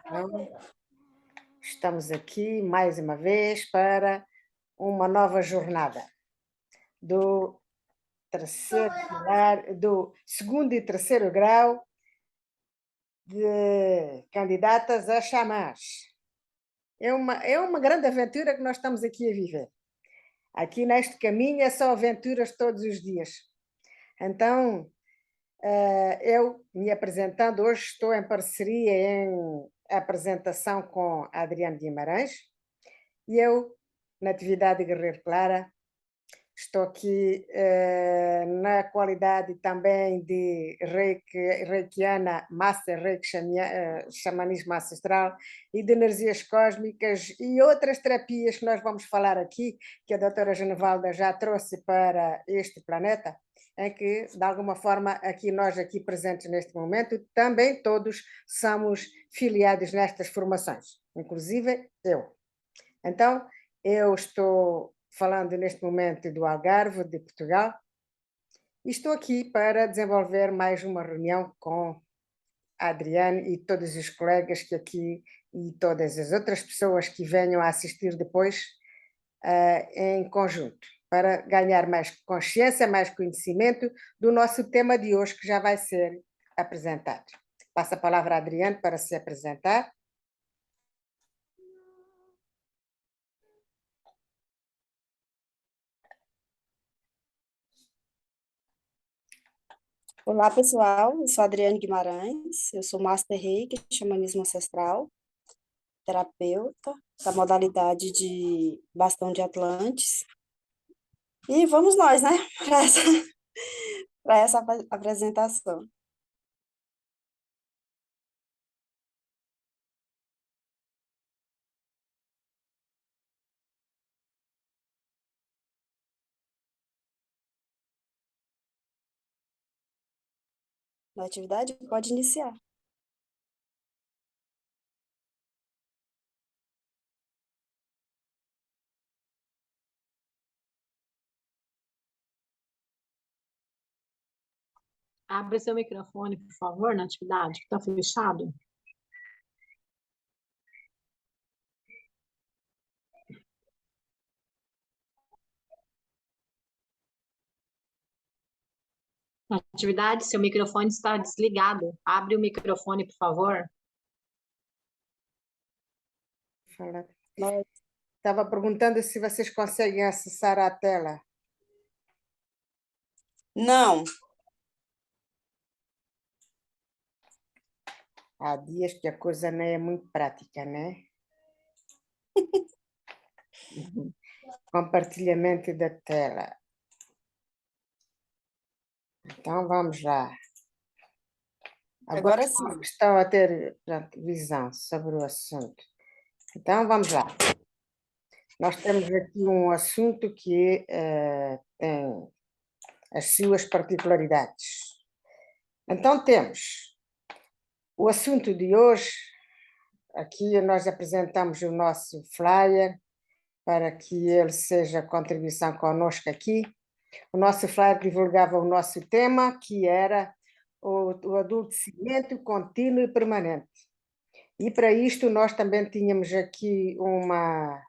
Então, estamos aqui mais uma vez para uma nova jornada do do segundo e terceiro grau de candidatas a xamãs. É uma grande aventura que nós estamos aqui a viver. Aqui neste caminho é só aventuras todos os dias. Então, eu me apresentando, hoje estou em parceria em apresentação com a Adriana Guimarães e eu, Natividade Guerreiro Clara, estou aqui na qualidade também de reikiana, Master Reiki Xamanismo Ancestral e de energias cósmicas e outras terapias que nós vamos falar aqui, que a doutora Genevalda já trouxe para este planeta, em que, de alguma forma, aqui nós aqui presentes neste momento, também todos somos filiados nestas formações, inclusive eu. Então, eu estou falando neste momento do Algarve, de Portugal, e estou aqui para desenvolver mais uma reunião com a Adriane e todos os colegas que aqui e todas as outras pessoas que venham a assistir depois em conjunto, para ganhar mais consciência, mais conhecimento do nosso tema de hoje, que já vai ser apresentado. Passo a palavra à Adriane para se apresentar. Olá, pessoal. Eu sou a Adriane Guimarães, eu sou Master Reiki, Xamanismo Ancestral, terapeuta da modalidade de Bastão de Atlantes. E vamos nós, né, para essa apresentação. A atividade pode iniciar. Abre seu microfone, por favor, Natividade, que está fechado. Natividade, seu microfone está desligado. Abre o microfone, por favor. Estava perguntando se vocês conseguem acessar a tela. Não. Há dias que a coisa não é muito prática, né? Compartilhamento da tela. Então, vamos lá. Agora sim. Estão a ter visão sobre o assunto. Então, vamos lá. Nós temos aqui um assunto que tem as suas particularidades. Então, temos o assunto de hoje. Aqui nós apresentamos o nosso flyer para que ele seja contribuição conosco aqui. O nosso flyer divulgava o nosso tema, que era o adultecimento contínuo e permanente. E para isto nós também tínhamos aqui uma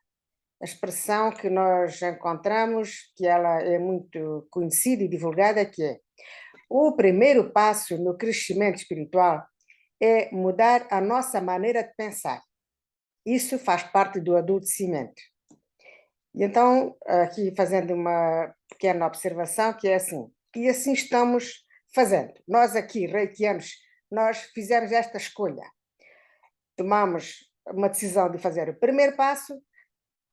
expressão que nós encontramos, que ela é muito conhecida e divulgada, que é: o primeiro passo no crescimento espiritual é mudar a nossa maneira de pensar. Isso faz parte do adultecimento. E então, aqui fazendo uma pequena observação, que é assim, e assim estamos fazendo. Nós aqui, reikianos, nós fizemos esta escolha. Tomamos uma decisão de fazer o primeiro passo,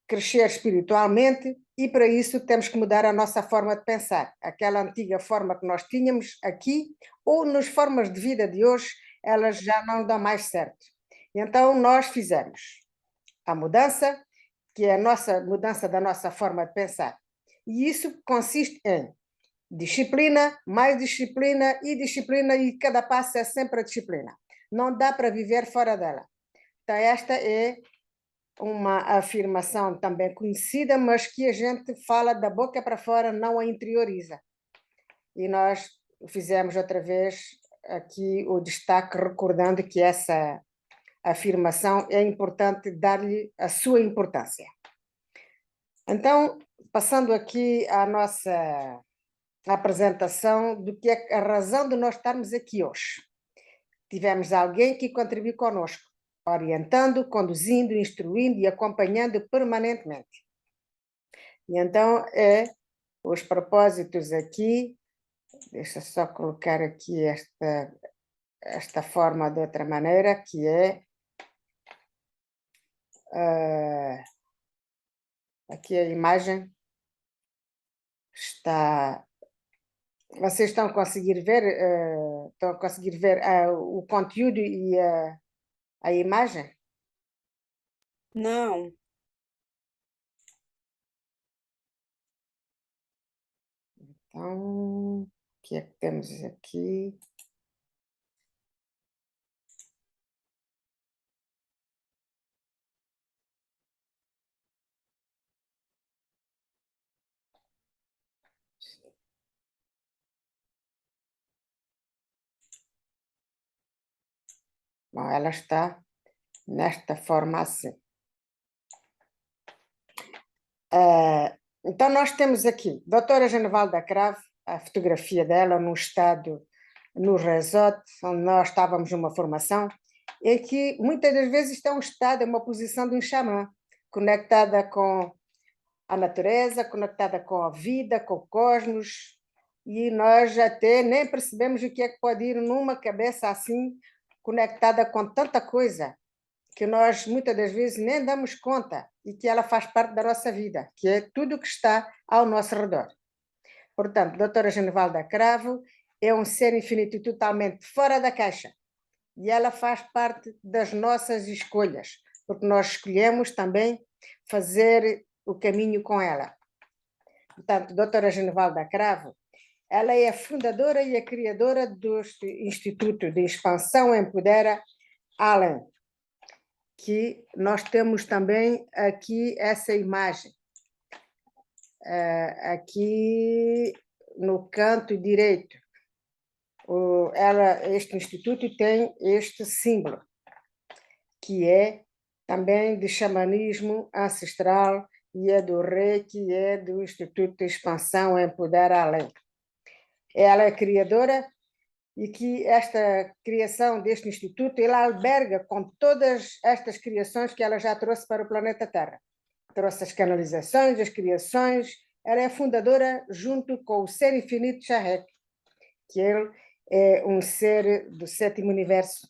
crescer espiritualmente, e para isso temos que mudar a nossa forma de pensar. Aquela antiga forma que nós tínhamos aqui, ou nas formas de vida de hoje, elas já não dão mais certo. Então, nós fizemos a mudança, que é a nossa mudança da nossa forma de pensar. E isso consiste em disciplina, mais disciplina, e cada passo é sempre a disciplina. Não dá para viver fora dela. Então, esta é uma afirmação também conhecida, mas que a gente fala da boca para fora, não a interioriza. E nós fizemos outra vez aqui o destaque, recordando que essa afirmação, é importante dar-lhe a sua importância. Então, passando aqui à nossa apresentação do que é a razão de nós estarmos aqui hoje. Tivemos alguém que contribuiu conosco, orientando, conduzindo, instruindo e acompanhando permanentemente. E então, os propósitos aqui, deixa só colocar aqui esta forma de outra maneira, que é aqui a imagem está. Vocês estão a conseguir ver, o conteúdo e a imagem? Não. Então, o que é que temos aqui? Bom, ela está nesta forma assim. Então, nós temos aqui doutora Genevalda Cravo, a fotografia dela no estado, no resort, onde nós estávamos numa formação, em que muitas das vezes está um estado, uma posição de um xamã, conectada com a natureza, conectada com a vida, com o cosmos, e nós até nem percebemos o que é que pode ir numa cabeça assim, conectada com tanta coisa, que nós muitas das vezes nem damos conta e que ela faz parte da nossa vida, que é tudo que está ao nosso redor. Portanto, doutora Genevalda Cravo é um ser infinito totalmente fora da caixa e ela faz parte das nossas escolhas, porque nós escolhemos também fazer o caminho com ela. Portanto, doutora Genevalda Cravo, ela é a fundadora e a criadora do Instituto de Expansão Empodera Allen, que nós temos também aqui essa imagem. Aqui no canto direito, este instituto tem este símbolo, que é também de xamanismo ancestral e é do Reiki, que é do Instituto de Expansão Empodera Além. Ela é criadora e que esta criação deste instituto, ela alberga com todas estas criações que ela já trouxe para o planeta Terra. Trouxe as canalizações, as criações, ela é fundadora junto com o Ser Infinito Shahek, que ele é um ser do sétimo universo,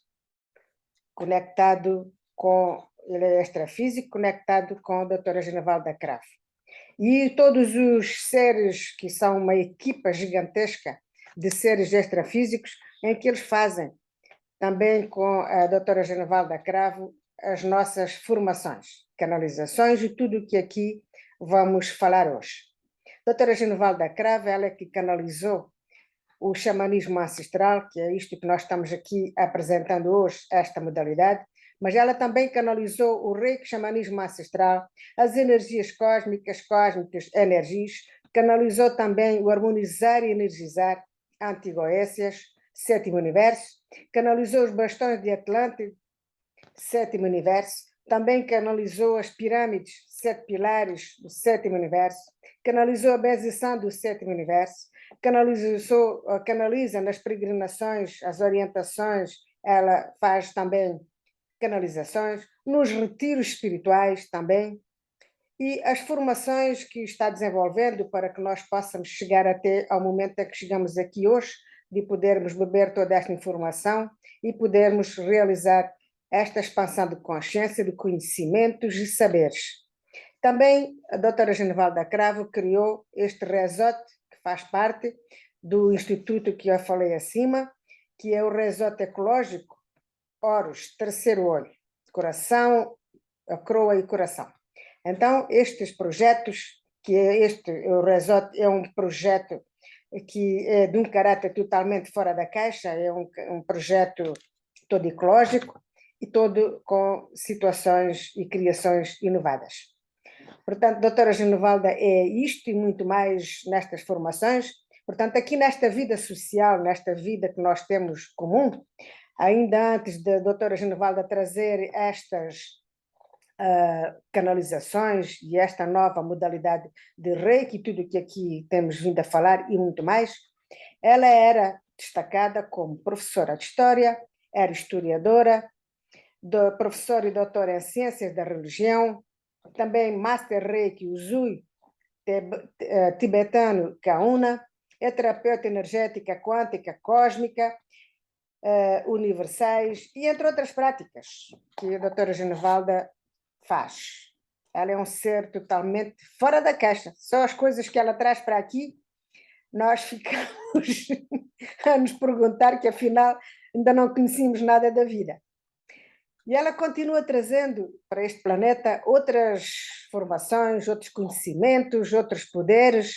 conectado com, ele é extrafísico, conectado com a doutora Genevalda Cravo. E todos os seres que são uma equipa gigantesca de seres extrafísicos, em que eles fazem também com a doutora Genevalda Cravo as nossas formações, canalizações e tudo o que aqui vamos falar hoje. A doutora Genevalda Cravo, ela é que canalizou o xamanismo ancestral, que é isto que nós estamos aqui apresentando hoje, esta modalidade, mas ela também canalizou o Reiki, xamanismo ancestral, as energias cósmicas, energias, canalizou também o harmonizar e energizar, antigoécias, sétimo universo, canalizou os bastões de Atlântida, sétimo universo, também canalizou as pirâmides, 7 pilares do sétimo universo, canalizou a bendição do sétimo universo, canaliza nas peregrinações, as orientações, ela faz também canalizações, nos retiros espirituais também, e as formações que está desenvolvendo para que nós possamos chegar até ao momento em que chegamos aqui hoje, de podermos beber toda esta informação e podermos realizar esta expansão de consciência, de conhecimentos e saberes. Também a doutora Genevalda Cravo criou este resort, que faz parte do instituto que eu falei acima, que é o resort ecológico Horus, terceiro olho, coração, a coroa e coração. Então, estes projetos, o resort é um projeto que é de um caráter totalmente fora da caixa, é um projeto todo ecológico e todo com situações e criações inovadas. Portanto, doutora Genevalda é isto e muito mais nestas formações. Portanto, aqui nesta vida social, nesta vida que nós temos comum, Ainda antes da doutora Genevalda trazer estas canalizações e esta nova modalidade de Reiki, tudo que aqui temos vindo a falar e muito mais, ela era destacada como professora de História, era historiadora, professora e doutora em Ciências da Religião, também Master Reiki Usui tibetano Kauna, é terapeuta energética quântica cósmica, universais e entre outras práticas que a doutora Genevalda faz. Ela é um ser totalmente fora da caixa. Só as coisas que ela traz para aqui, nós ficamos a nos perguntar que afinal ainda não conhecíamos nada da vida. E ela continua trazendo para este planeta outras formações, outros conhecimentos, outros poderes,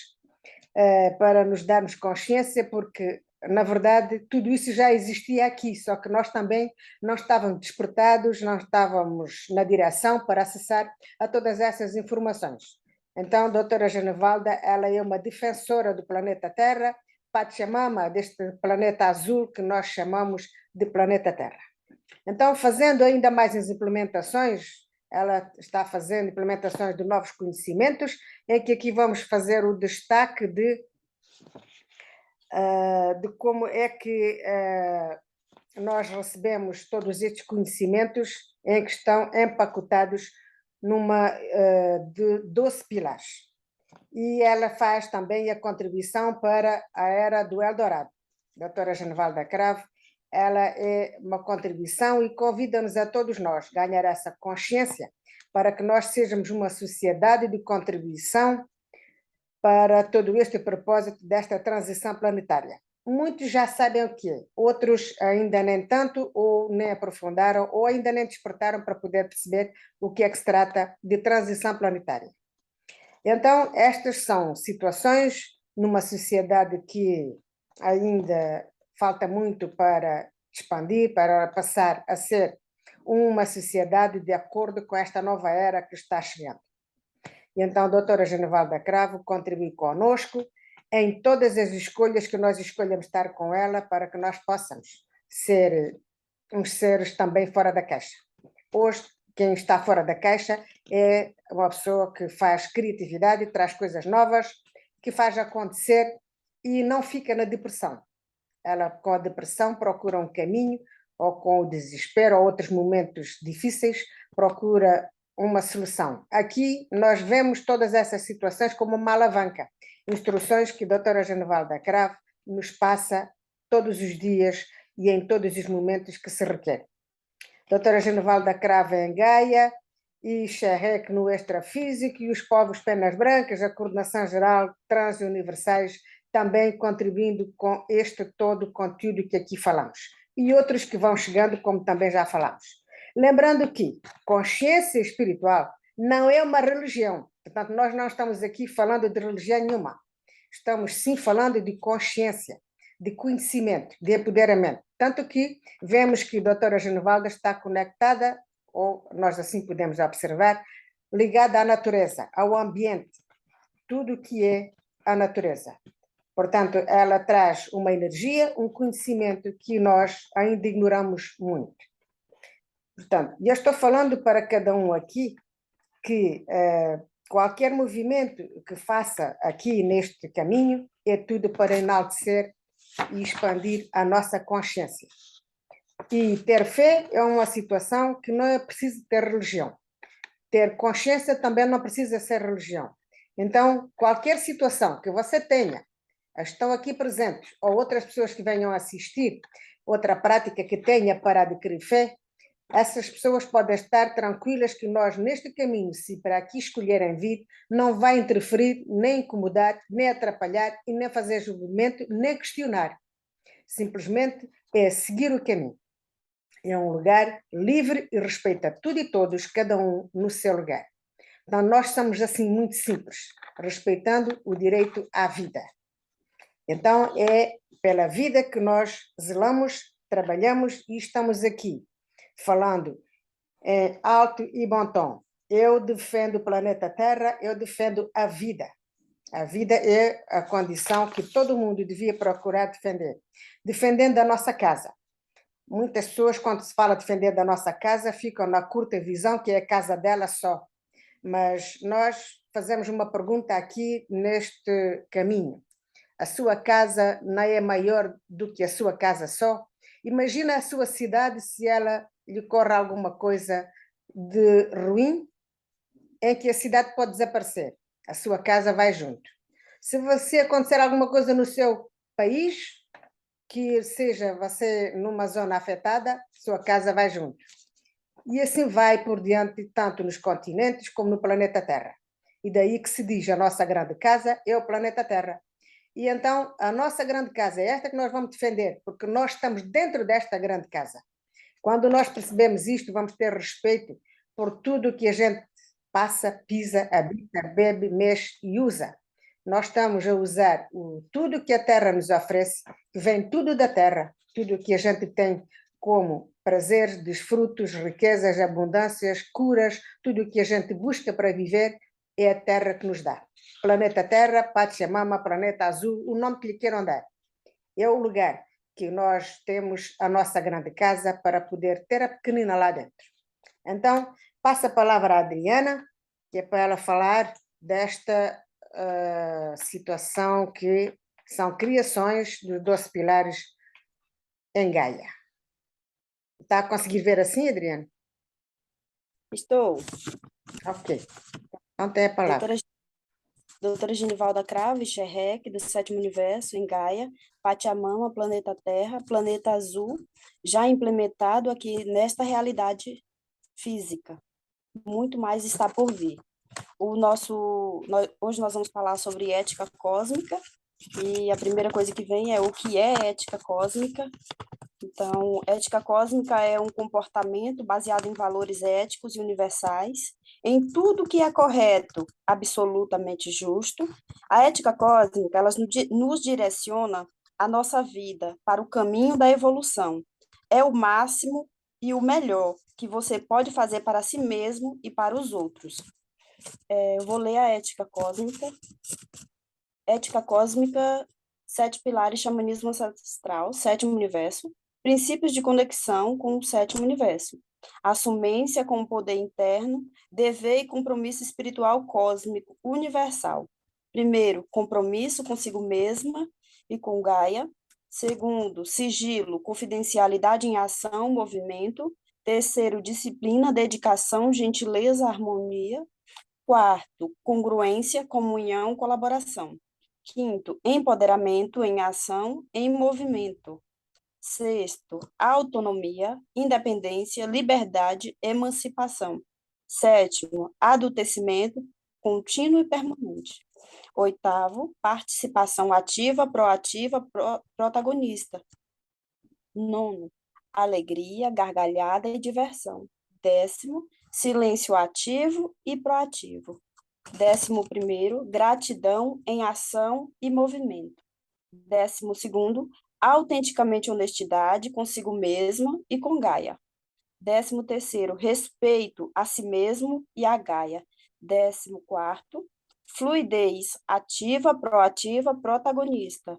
para nos darmos consciência, porque, na verdade, tudo isso já existia aqui, só que nós também não estávamos despertados, não estávamos na direção para acessar a todas essas informações. Então, a doutora Genevalda, ela é uma defensora do planeta Terra, Pachamama, deste planeta azul que nós chamamos de planeta Terra. Então, fazendo ainda mais as implementações, ela está fazendo implementações de novos conhecimentos, em que aqui vamos fazer o destaque de como é que nós recebemos todos estes conhecimentos em que estão empacotados numa de 12 pilares. E ela faz também a contribuição para a Era do Eldorado. A doutora Genevalda Cravo, ela é uma contribuição e convida-nos a todos nós a ganhar essa consciência para que nós sejamos uma sociedade de contribuição para todo este propósito desta transição planetária. Muitos já sabem o que é, outros ainda nem tanto, ou nem aprofundaram, ou ainda nem despertaram para poder perceber o que é que se trata de transição planetária. Então, estas são situações numa sociedade que ainda falta muito para expandir, para passar a ser uma sociedade de acordo com esta nova era que está chegando. E então a doutora Genevalda Cravo contribui conosco em todas as escolhas que nós escolhemos estar com ela para que nós possamos ser uns seres também fora da caixa. Hoje, quem está fora da caixa é uma pessoa que faz criatividade, traz coisas novas, que faz acontecer e não fica na depressão. Ela, com a depressão, procura um caminho, ou com o desespero, ou outros momentos difíceis, procura uma solução. Aqui nós vemos todas essas situações como uma alavanca, instruções que a doutora Genevalda Cravo nos passa todos os dias e em todos os momentos que se requer. Doutora Genevalda Cravo em Gaia, e Xerrec no extrafísico, e os povos penas brancas, a coordenação geral, trans e universais, também contribuindo com este todo o conteúdo que aqui falamos. E outros que vão chegando, como também já falamos. Lembrando que consciência espiritual não é uma religião. Portanto, nós não estamos aqui falando de religião nenhuma. Estamos sim falando de consciência, de conhecimento, de empoderamento. Tanto que vemos que a doutora Genevalda está conectada, ou nós assim podemos observar, ligada à natureza, ao ambiente, tudo que é a natureza. Portanto, ela traz uma energia, um conhecimento que nós ainda ignoramos muito. Portanto, eu estou falando para cada um aqui que qualquer movimento que faça aqui neste caminho é tudo para enaltecer e expandir a nossa consciência. E ter fé é uma situação que não é preciso ter religião. Ter consciência também não precisa ser religião. Então, qualquer situação que você tenha, estão aqui presentes, ou outras pessoas que venham assistir, outra prática que tenha para adquirir fé, essas pessoas podem estar tranquilas que nós, neste caminho, se para aqui escolherem vir, não vai interferir, nem incomodar, nem atrapalhar, e nem fazer julgamento, nem questionar. Simplesmente é seguir o caminho. É um lugar livre e respeita tudo e todos, cada um no seu lugar. Então, nós somos assim muito simples, respeitando o direito à vida. Então, é pela vida que nós zelamos, trabalhamos e estamos aqui, falando em alto e bom tom. Eu defendo o planeta Terra, eu defendo a vida. A vida é a condição que todo mundo devia procurar defender. Defendendo a nossa casa. Muitas pessoas, quando se fala defender da nossa casa, ficam na curta visão que é a casa dela só. Mas nós fazemos uma pergunta aqui neste caminho. A sua casa não é maior do que a sua casa só? Imagina a sua cidade se ela lhe corre alguma coisa de ruim, em que a cidade pode desaparecer. A sua casa vai junto. Se você acontecer alguma coisa no seu país, que seja você numa zona afetada, sua casa vai junto. E assim vai por diante, tanto nos continentes como no planeta Terra. E daí que se diz a nossa grande casa é o planeta Terra. E então a nossa grande casa é esta que nós vamos defender, porque nós estamos dentro desta grande casa. Quando nós percebemos isto, vamos ter respeito por tudo que a gente passa, pisa, habita, bebe, mexe e usa. Nós estamos a usar tudo que a terra nos oferece, que vem tudo da terra, tudo que a gente tem como prazeres, desfrutos, riquezas, abundâncias, curas, tudo que a gente busca para viver é a terra que nos dá. Planeta Terra, Pachamama, Planeta Azul, o nome que lhe queiram dar. É o lugar que nós temos a nossa grande casa para poder ter a pequenina lá dentro. Então, passo a palavra à Adriana, que é para ela falar desta situação que são criações dos 12 pilares em Gaia. Está a conseguir ver assim, Adriana? Estou. Ok. Então tem a palavra. Doutora Genivalda Cravo, Xerrec, do Sétimo Universo, em Gaia, Pachamama, Planeta Terra, Planeta Azul, já implementado aqui nesta realidade física. Muito mais está por vir. Hoje nós vamos falar sobre ética cósmica, e a primeira coisa que vem é o que é ética cósmica. Então, ética cósmica é um comportamento baseado em valores éticos e universais, em tudo que é correto, absolutamente justo. A ética cósmica, ela nos direciona a nossa vida para o caminho da evolução. É o máximo e o melhor que você pode fazer para si mesmo e para os outros. Eu vou ler a ética cósmica. Ética cósmica, 7 pilares, xamanismo ancestral, sétimo universo. Princípios de conexão com o sétimo universo. Assumência com o poder interno, dever e compromisso espiritual cósmico universal. Primeiro, compromisso consigo mesma e com Gaia. Segundo, sigilo, confidencialidade em ação, movimento. Terceiro, disciplina, dedicação, gentileza, harmonia. Quarto, congruência, comunhão, colaboração. Quinto, empoderamento em ação, em movimento. Sexto, autonomia, independência, liberdade, emancipação. Sétimo, adultecimento contínuo e permanente. Oitavo, participação ativa, proativa, protagonista. Nono, alegria, gargalhada e diversão. Décimo, silêncio ativo e proativo. 11º, gratidão em ação e movimento. 12º, autenticamente honestidade consigo mesma e com Gaia. 13º, respeito a si mesmo e a Gaia. 14º, fluidez ativa, proativa, protagonista.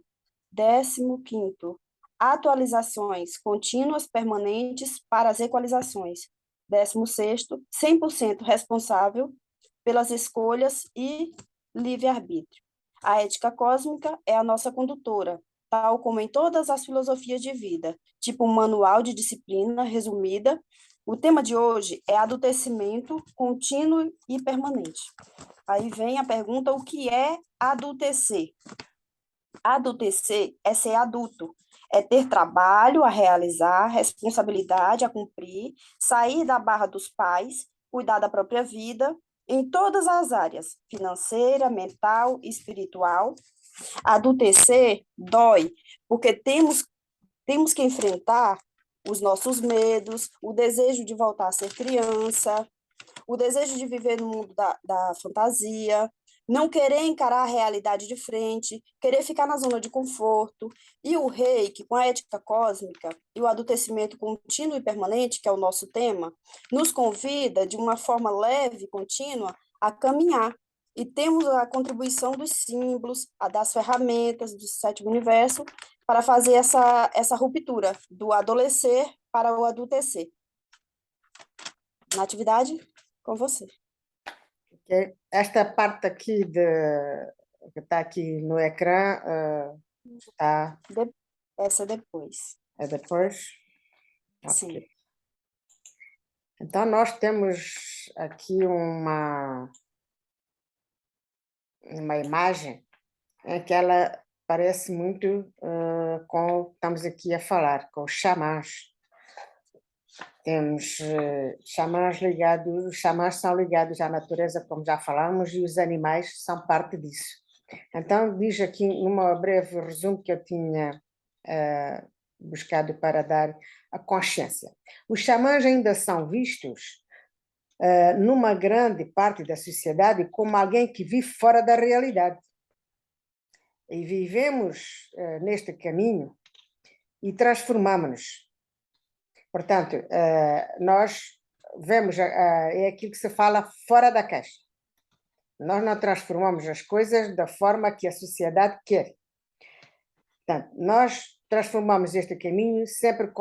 15º, atualizações contínuas, permanentes para as equalizações. 16º, 100% responsável pelas escolhas e livre-arbítrio. A ética cósmica é a nossa condutora, tal como em todas as filosofias de vida, tipo um manual de disciplina resumida. O tema de hoje é adultecimento contínuo e permanente. Aí vem a pergunta, o que é adultecer? Adultecer é ser adulto, é ter trabalho a realizar, responsabilidade a cumprir, sair da barra dos pais, cuidar da própria vida, em todas as áreas, financeira, mental, espiritual. Adultecer dói, porque temos que enfrentar os nossos medos, o desejo de voltar a ser criança, o desejo de viver no mundo da fantasia, não querer encarar a realidade de frente, querer ficar na zona de conforto. E o Reiki, com a ética cósmica e o adultecimento contínuo e permanente, que é o nosso tema, nos convida, de uma forma leve e contínua, a caminhar. E temos a contribuição dos símbolos, das ferramentas do sétimo universo, para fazer essa ruptura do adolescer para o adultecer. Na atividade, com você. Ok? Esta parte aqui que está aqui no ecrã está Essa depois. é depois. Sim. Ok. Então, nós temos aqui uma imagem em que ela parece muito com o que estamos aqui a falar, com os xamãs. Temos xamãs ligados, os xamãs são ligados à natureza, como já falamos, e os animais são parte disso. Então, diz aqui, numa breve resumo que eu tinha buscado para dar a consciência. Os xamãs ainda são vistos numa grande parte da sociedade como alguém que vive fora da realidade. E vivemos neste caminho e transformamos-nos. Portanto, nós vemos, é aquilo que se fala fora da caixa. Nós não transformamos as coisas da forma que a sociedade quer. Portanto, nós transformamos este caminho sempre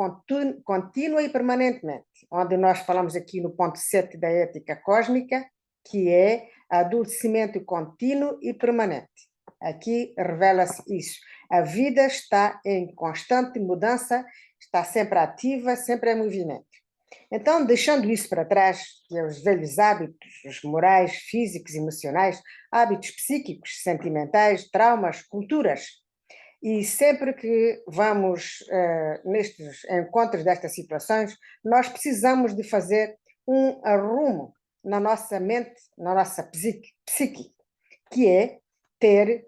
contínua e permanentemente, onde nós falamos aqui no ponto 7 da ética cósmica, que é adultecimento contínuo e permanente. Aqui revela-se isso. A vida está em constante mudança, está sempre ativa, sempre em movimento. Então, deixando isso para trás, que é os velhos hábitos, os morais, físicos, emocionais, hábitos psíquicos, sentimentais, traumas, culturas, e sempre que vamos nestes encontros destas situações, nós precisamos de fazer um arrumo na nossa mente, na nossa psique, que é ter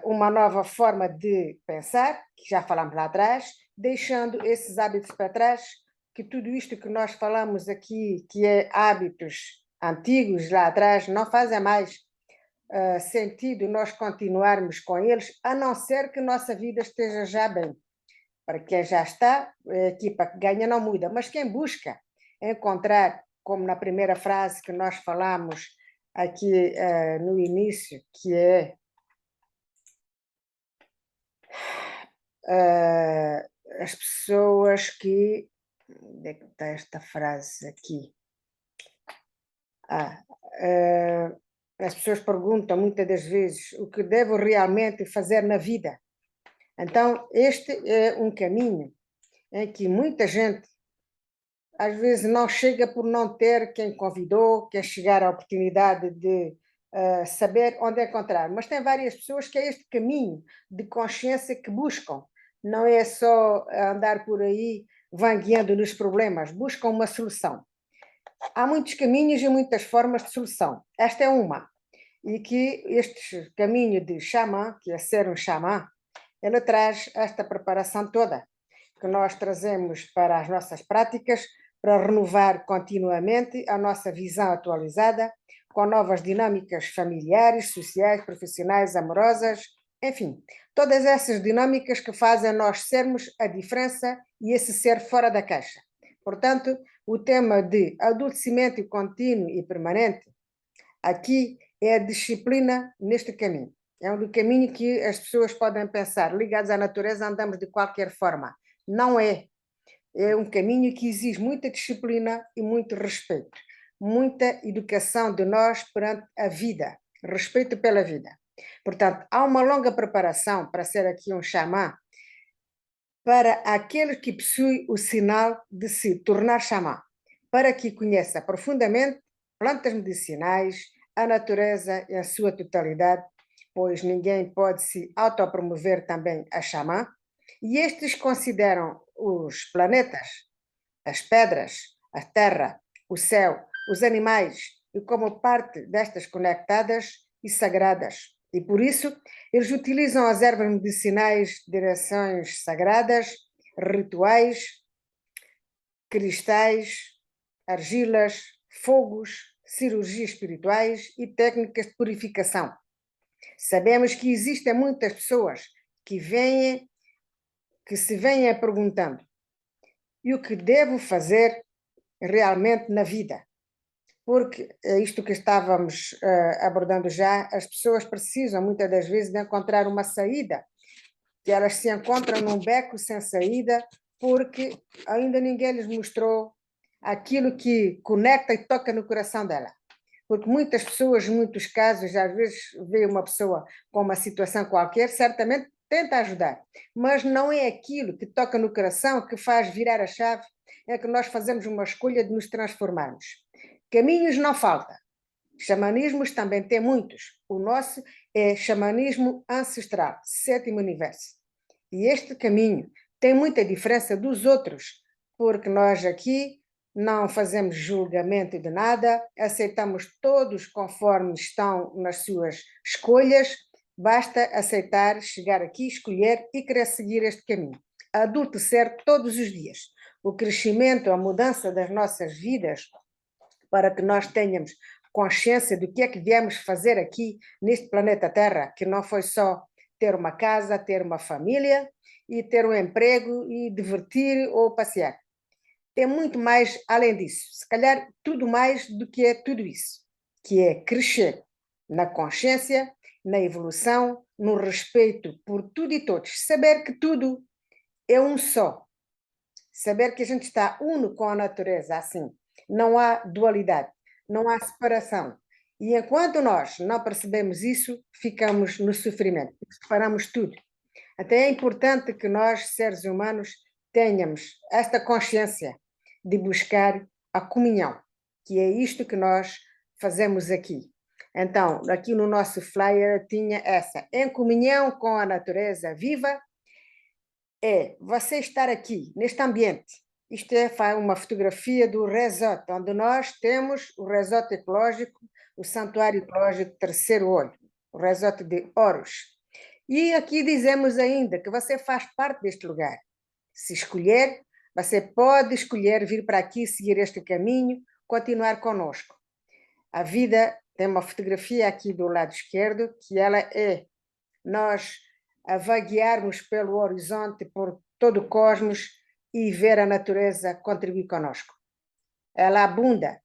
uma nova forma de pensar, que já falamos lá atrás, deixando esses hábitos para trás, que tudo isto que nós falamos aqui, que é hábitos antigos lá atrás, não fazem mais sentido nós continuarmos com eles, a não ser que nossa vida esteja já bem. Para quem já está, a equipa que ganha não muda, mas quem busca encontrar, como na primeira frase que nós falamos aqui no início, que é as pessoas que... Onde é que está esta frase aqui? As pessoas perguntam muitas das vezes o que devo realmente fazer na vida. Então, este é um caminho em que muita gente, às vezes, não chega por não ter quem convidou, quer chegar à oportunidade de saber onde encontrar. Mas tem várias pessoas que é este caminho de consciência que buscam. Não é só andar por aí vangueando nos problemas, buscam uma solução. Há muitos caminhos e muitas formas de solução. Esta é uma. E que este caminho de xamã, que é ser um xamã, ele traz esta preparação toda, que nós trazemos para as nossas práticas, para renovar continuamente a nossa visão atualizada, com novas dinâmicas familiares, sociais, profissionais, amorosas, enfim, todas essas dinâmicas que fazem nós sermos a diferença e esse ser fora da caixa. Portanto, o tema de adultecimento contínuo e permanente, aqui é a disciplina neste caminho. É um caminho que as pessoas podem pensar, ligados à natureza, andamos de qualquer forma. Não é. É um caminho que exige muita disciplina e muito respeito. Muita educação de nós perante a vida. Respeito pela vida. Portanto, há uma longa preparação para ser aqui um xamã, para aquele que possui o sinal de se tornar xamã, para que conheça profundamente plantas medicinais, a natureza em sua totalidade, pois ninguém pode se autopromover também a xamã, e estes consideram os planetas, as pedras, a terra, o céu, os animais, e como parte destas conectadas e sagradas. E por isso, eles utilizam as ervas medicinais, direções sagradas, rituais, cristais, argilas, fogos, cirurgias espirituais e técnicas de purificação. Sabemos que existem muitas pessoas que se vêm perguntando: e o que devo fazer realmente na vida? Porque é isto que estávamos abordando já, as pessoas precisam muitas das vezes de encontrar uma saída que elas se encontram num beco sem saída, porque ainda ninguém lhes mostrou aquilo que conecta e toca no coração dela. Porque muitas pessoas, em muitos casos, às vezes vê uma pessoa com uma situação qualquer, certamente tenta ajudar, mas não é aquilo que toca no coração que faz virar a chave, é que nós fazemos uma escolha de nos transformarmos. Caminhos não faltam. Xamanismos também tem muitos. O nosso é xamanismo ancestral, sétimo universo. E este caminho tem muita diferença dos outros, porque nós aqui não fazemos julgamento de nada, aceitamos todos conforme estão nas suas escolhas, basta aceitar, chegar aqui, escolher e querer seguir este caminho. Adultecer todos os dias. O crescimento, a mudança das nossas vidas, para que nós tenhamos consciência do que é que viemos fazer aqui neste planeta Terra, que não foi só ter uma casa, ter uma família e ter um emprego e divertir ou passear. Tem muito mais além disso, se calhar tudo mais do que é tudo isso, que é crescer na consciência, na evolução, no respeito por tudo e todos, saber que tudo é um só, saber que a gente está uno com a natureza, assim, não há dualidade, não há separação. E enquanto nós não percebemos isso, ficamos no sofrimento, separamos tudo. Até é importante que nós, seres humanos, tenhamos esta consciência de buscar a comunhão, que é isto que nós fazemos aqui. Então, aqui no nosso flyer tinha essa, em comunhão com a natureza viva, é você estar aqui, neste ambiente. Isto é uma fotografia do resort, onde nós temos o resort ecológico, o santuário ecológico Terceiro Olho, o resort de Oros. E aqui dizemos ainda que você faz parte deste lugar. Se escolher, você pode escolher vir para aqui, seguir este caminho, continuar conosco. A vida tem uma fotografia aqui do lado esquerdo, que ela é nós a vaguearmos pelo horizonte, por todo o cosmos e ver a natureza contribuir conosco. Ela abunda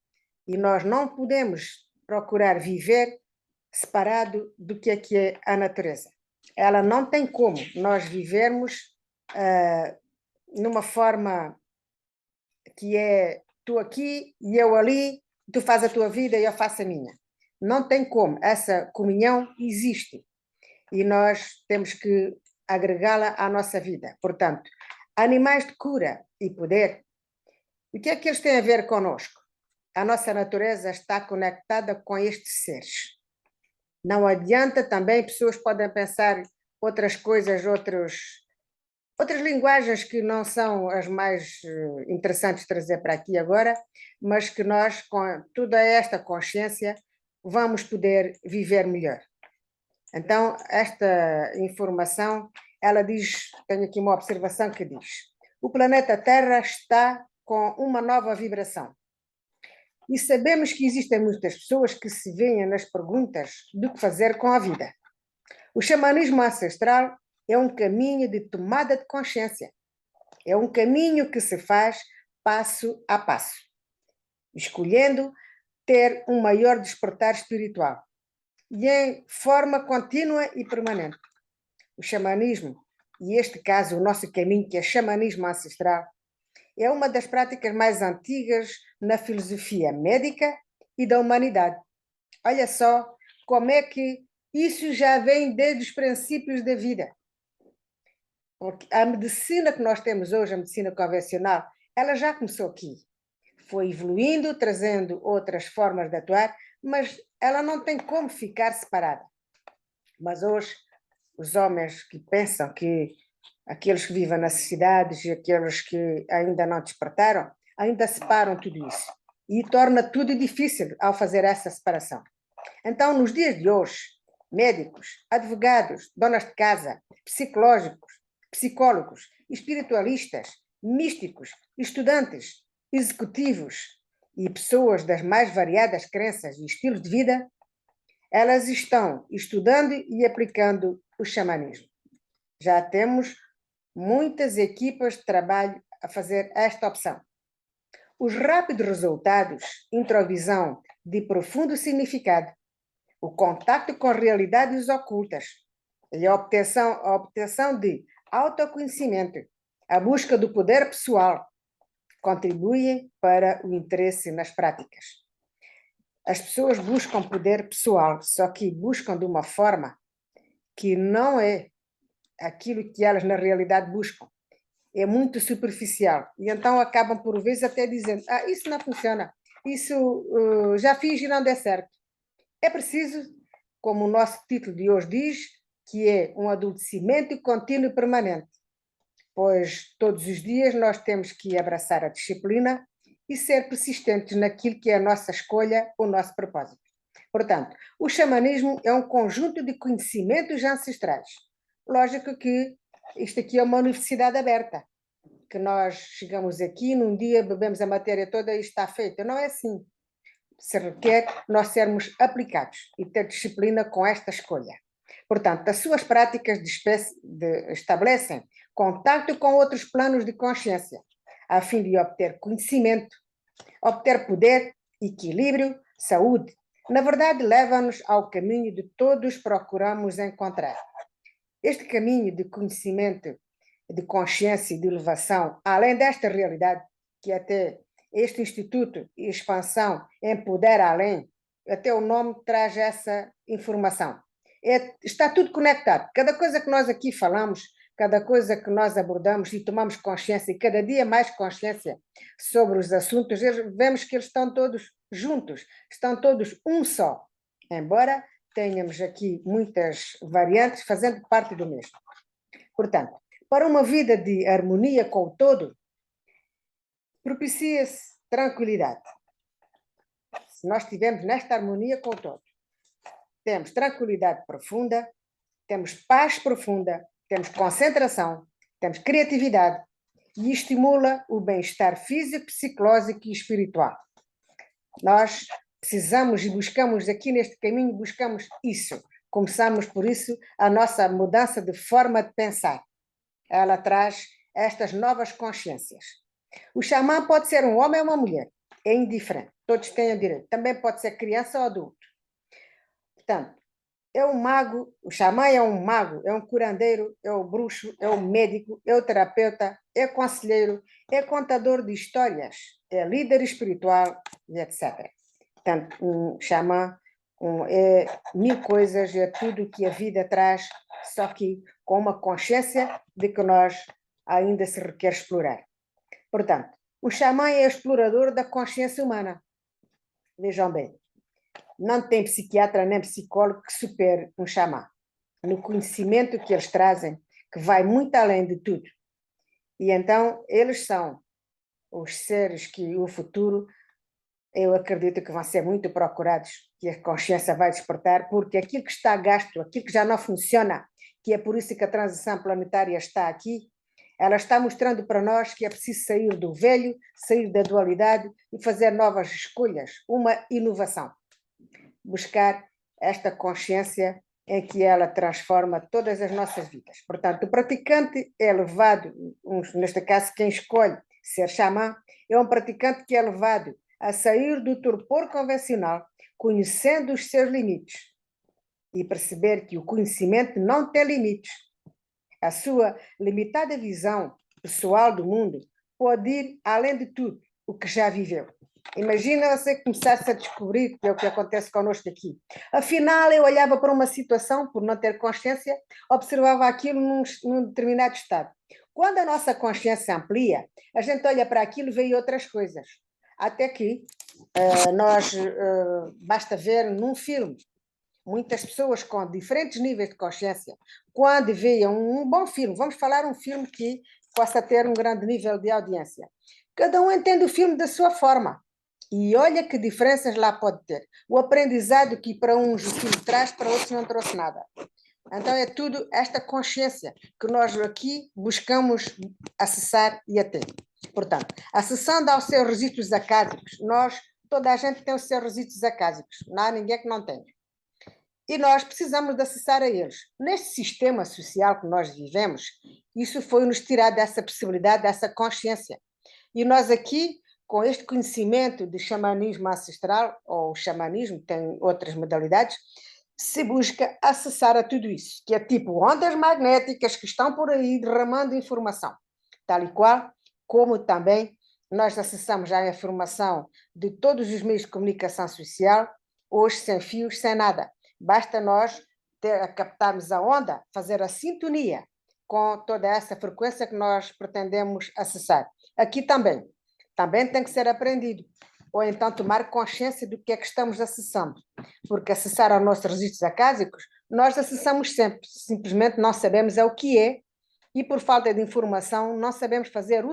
e nós não podemos procurar viver separado do que é a natureza. Ela não tem como nós vivermos numa forma que é tu aqui e eu ali, tu fazes a tua vida e eu faço a minha. Não tem como. Essa comunhão existe e nós temos que agregá-la à nossa vida. Portanto, animais de cura e poder, o que é que eles têm a ver conosco? A nossa natureza está conectada com estes seres. Não adianta também, pessoas podem pensar outras coisas, outras linguagens que não são as mais interessantes de trazer para aqui agora, mas que nós, com toda esta consciência, vamos poder viver melhor. Então, esta informação, ela diz, tenho aqui uma observação que diz, o planeta Terra está com uma nova vibração. E sabemos que existem muitas pessoas que se veem nas perguntas do que fazer com a vida. O xamanismo ancestral é um caminho de tomada de consciência. É um caminho que se faz passo a passo, escolhendo ter um maior despertar espiritual e em forma contínua e permanente. O xamanismo, e este caso o nosso caminho, que é xamanismo ancestral, é uma das práticas mais antigas na filosofia médica e da humanidade. Olha só como é que isso já vem desde os princípios da vida. Porque a medicina que nós temos hoje, a medicina convencional, ela já começou aqui. Foi evoluindo, trazendo outras formas de atuar, mas ela não tem como ficar separada. Mas hoje, os homens que pensam que aqueles que vivem nas cidades e aqueles que ainda não despertaram, ainda separam tudo isso. E torna tudo difícil ao fazer essa separação. Então, nos dias de hoje, médicos, advogados, donas de casa, psicólogos, espiritualistas, místicos, estudantes, executivos e pessoas das mais variadas crenças e estilos de vida, elas estão estudando e aplicando o xamanismo. Já temos muitas equipas de trabalho a fazer esta opção. Os rápidos resultados, introvisão de profundo significado, o contacto com realidades ocultas e a obtenção de autoconhecimento, a busca do poder pessoal, contribuem para o interesse nas práticas. As pessoas buscam poder pessoal, só que buscam de uma forma que não é aquilo que elas na realidade buscam. É muito superficial. E então acabam por vezes até dizendo, isso não funciona, isso já fiz e não deu certo. É preciso, como o nosso título de hoje diz, que é um adultecimento contínuo e permanente, pois todos os dias nós temos que abraçar a disciplina e ser persistentes naquilo que é a nossa escolha, o nosso propósito. Portanto, o xamanismo é um conjunto de conhecimentos ancestrais. Lógico que isto aqui é uma universidade aberta, que nós chegamos aqui, num dia bebemos a matéria toda e está feita. Não é assim. Se requer nós sermos aplicados e ter disciplina com esta escolha. Portanto, as suas práticas estabelecem contato com outros planos de consciência, a fim de obter conhecimento, obter poder, equilíbrio, saúde. Na verdade, leva-nos ao caminho de todos procuramos encontrar. Este caminho de conhecimento, de consciência e de elevação, além desta realidade, que até este Instituto e Expansão Empodera Além, até o nome traz essa informação. Está tudo conectado. Cada coisa que nós aqui falamos, cada coisa que nós abordamos e tomamos consciência, e cada dia mais consciência sobre os assuntos, vemos que eles estão todos juntos, estão todos um só, embora tenhamos aqui muitas variantes fazendo parte do mesmo. Portanto, para uma vida de harmonia com o todo, propicia-se tranquilidade. Se nós estivermos nesta harmonia com o todo, temos tranquilidade profunda, temos paz profunda, temos concentração, temos criatividade e estimula o bem-estar físico, psicológico e espiritual. Nós precisamos e buscamos aqui neste caminho, buscamos isso. Começamos por isso a nossa mudança de forma de pensar. Ela traz estas novas consciências. O xamã pode ser um homem ou uma mulher, é indiferente, todos têm o direito. Também pode ser criança ou adulto. Portanto, é um mago, o xamã é um mago, é um curandeiro, é o bruxo, é o médico, é o terapeuta, é conselheiro, é contador de histórias, é líder espiritual e etc. Portanto, um xamã é mil coisas, é tudo que a vida traz, só que com uma consciência de que nós ainda se requer explorar. Portanto, o xamã é explorador da consciência humana. Vejam bem, não tem psiquiatra nem psicólogo que supere um xamã no conhecimento que eles trazem, que vai muito além de tudo. E então, eles são os seres que o futuro, eu acredito que vão ser muito procurados, que a consciência vai despertar, porque aquilo que está gasto, aquilo que já não funciona, que é por isso que a transição planetária está aqui, ela está mostrando para nós que é preciso sair do velho, sair da dualidade e fazer novas escolhas, uma inovação. Buscar esta consciência em que ela transforma todas as nossas vidas. Portanto, o praticante é levado, neste caso quem escolhe ser xamã, é um praticante que é levado a sair do torpor convencional, conhecendo os seus limites e perceber que o conhecimento não tem limites. A sua limitada visão pessoal do mundo pode ir além de tudo o que já viveu. Imagina você começasse a descobrir, que é o que acontece connosco aqui. Afinal, eu olhava para uma situação, por não ter consciência, observava aquilo num determinado estado. Quando a nossa consciência amplia, a gente olha para aquilo e vê outras coisas. Até que basta ver num filme, muitas pessoas com diferentes níveis de consciência, quando veem um bom filme, vamos falar um filme que possa ter um grande nível de audiência. Cada um entende o filme da sua forma. E olha que diferenças lá pode ter. O aprendizado que para uns o filme traz, para outros não trouxe nada. Então é tudo esta consciência que nós aqui buscamos acessar e ater. Portanto, acessando aos seus registros acásicos, toda a gente tem os seus registros acásicos, não há ninguém que não tenha. E nós precisamos de acessar a eles. Neste sistema social que nós vivemos, isso foi-nos tirado dessa possibilidade, dessa consciência. E nós aqui, com este conhecimento de xamanismo ancestral, ou xamanismo, tem outras modalidades, se busca acessar a tudo isso, que é tipo ondas magnéticas que estão por aí derramando informação, tal e qual como também nós acessamos já a informação de todos os meios de comunicação social, hoje sem fios, sem nada. Basta nós captarmos a onda, fazer a sintonia com toda essa frequência que nós pretendemos acessar. Aqui também tem que ser aprendido, ou então tomar consciência do que é que estamos acessando, porque acessar aos nossos registros acásicos, nós acessamos sempre, simplesmente não sabemos o que é, e por falta de informação não sabemos fazer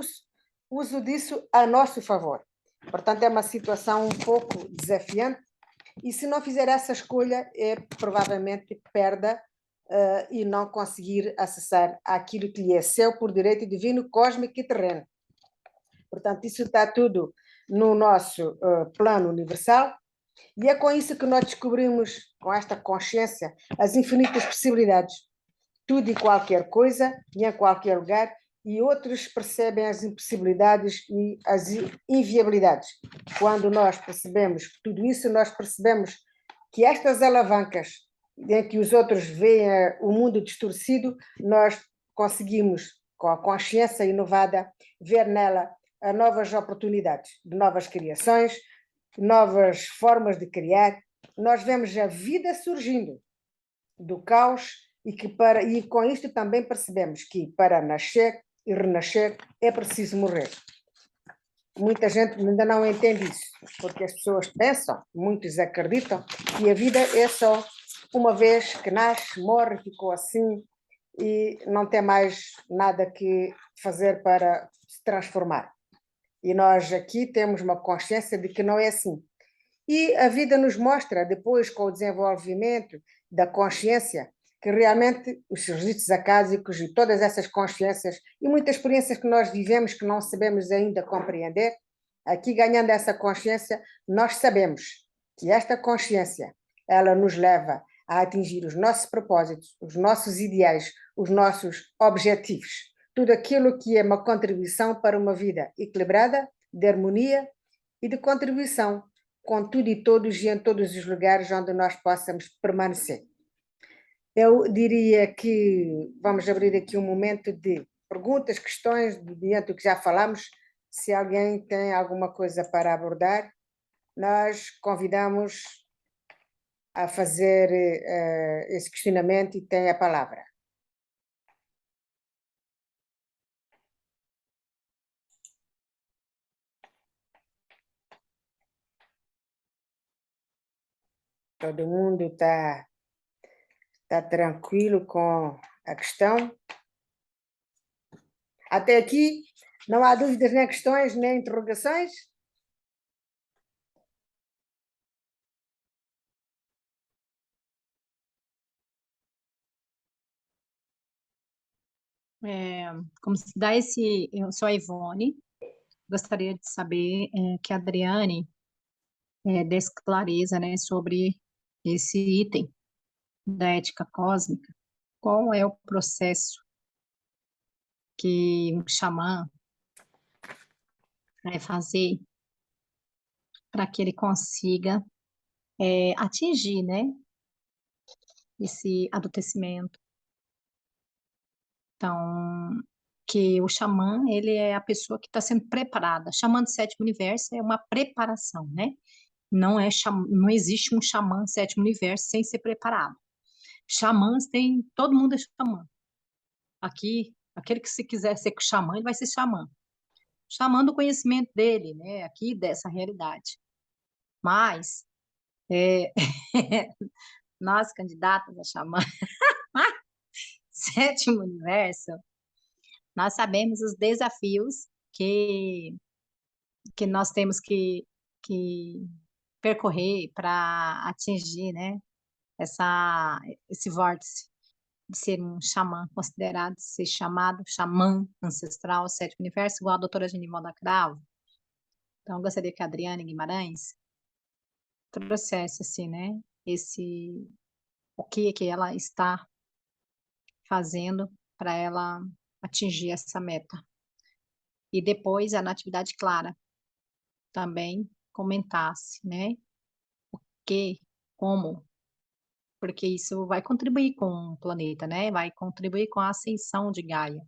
uso disso a nosso favor. Portanto, é uma situação um pouco desafiante, e se não fizer essa escolha, provavelmente perda e não conseguir acessar aquilo que lhe é seu por direito divino, cósmico e terreno. Portanto, isso está tudo no nosso plano universal, e é com isso que nós descobrimos, com esta consciência, as infinitas possibilidades. Tudo e qualquer coisa, e em qualquer lugar, e outros percebem as impossibilidades e as inviabilidades. Quando nós percebemos tudo isso, nós percebemos que estas alavancas em que os outros veem o mundo distorcido, nós conseguimos, com a consciência inovada, ver nela novas oportunidades de novas criações, novas formas de criar. Nós vemos a vida surgindo do caos e com isto também percebemos que para nascer e renascer é preciso morrer. Muita gente ainda não entende isso, porque as pessoas pensam, muitos acreditam, que a vida é só uma vez que nasce, morre, ficou assim e não tem mais nada que fazer para se transformar. E nós aqui temos uma consciência de que não é assim. E a vida nos mostra, depois, com o desenvolvimento da consciência, que realmente os registros acásicos e todas essas consciências e muitas experiências que nós vivemos que não sabemos ainda compreender, aqui ganhando essa consciência, nós sabemos que esta consciência, ela nos leva a atingir os nossos propósitos, os nossos ideais, os nossos objetivos. Tudo aquilo que é uma contribuição para uma vida equilibrada, de harmonia e de contribuição com tudo e todos e em todos os lugares onde nós possamos permanecer. Eu diria que vamos abrir aqui um momento de perguntas, questões, diante do que já falamos. Se alguém tem alguma coisa para abordar, nós convidamos a fazer esse questionamento e tem a palavra. Todo mundo está tranquilo com a questão? Até aqui não há dúvidas, nem questões, nem interrogações? Como se dá eu sou a Ivone, gostaria de saber que a Adriane desclareza, né, sobre esse item da ética cósmica. Qual é o processo que um xamã vai fazer para que ele consiga atingir, né, esse adultecimento? Então, que o xamã, ele é a pessoa que está sendo preparada. Xamã do sétimo universo é uma preparação, né? Não existe um xamã sétimo universo sem ser preparado. Xamãs tem, todo mundo é xamã. Aqui, aquele que se quiser ser xamã, ele vai ser xamã. Xamã do conhecimento dele, né? Aqui dessa realidade. Mas, nós candidatas a xamã sétimo universo, nós sabemos os desafios que nós temos que percorrer para atingir, né, esse vórtice de ser um xamã, considerado ser chamado xamã ancestral, sétimo universo, igual a doutora Genivalda Cravo. Então, eu gostaria que a Adriane Guimarães trouxesse, assim, né, o que ela está fazendo para ela atingir essa meta. E depois, a Natividade Clara também comentasse, né, como porque isso vai contribuir com o planeta, né? Vai contribuir com a ascensão de Gaia,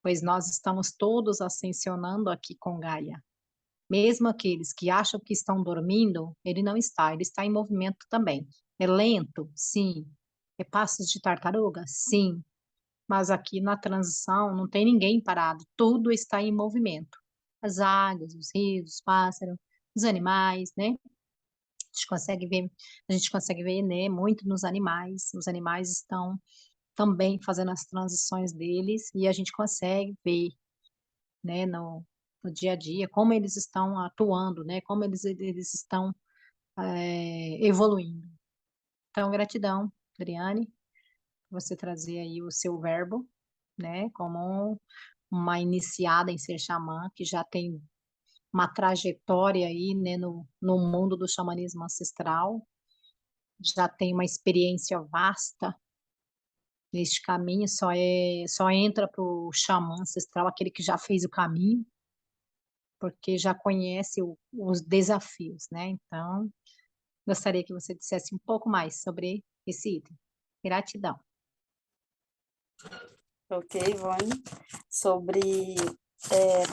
pois nós estamos todos ascensionando aqui com Gaia. Mesmo aqueles que acham que estão dormindo, ele não está, ele está em movimento também. É lento? Sim. É passos de tartaruga? Sim. Mas aqui na transição não tem ninguém parado, tudo está em movimento. As águas, os rios, os pássaros, os animais, né? A gente consegue ver, né, muito nos animais. Os animais estão também fazendo as transições deles e a gente consegue ver, né, no dia a dia como eles estão atuando, né, como eles estão evoluindo. Então, gratidão, Adriane, por você trazer aí o seu verbo, né, como uma iniciada em ser xamã, que já tem uma trajetória aí, né, no mundo do xamanismo ancestral, já tem uma experiência vasta neste caminho, só entra para o xamã ancestral aquele que já fez o caminho, porque já conhece os desafios, né? Então, gostaria que você dissesse um pouco mais sobre esse item. Gratidão. Ok, Ivone.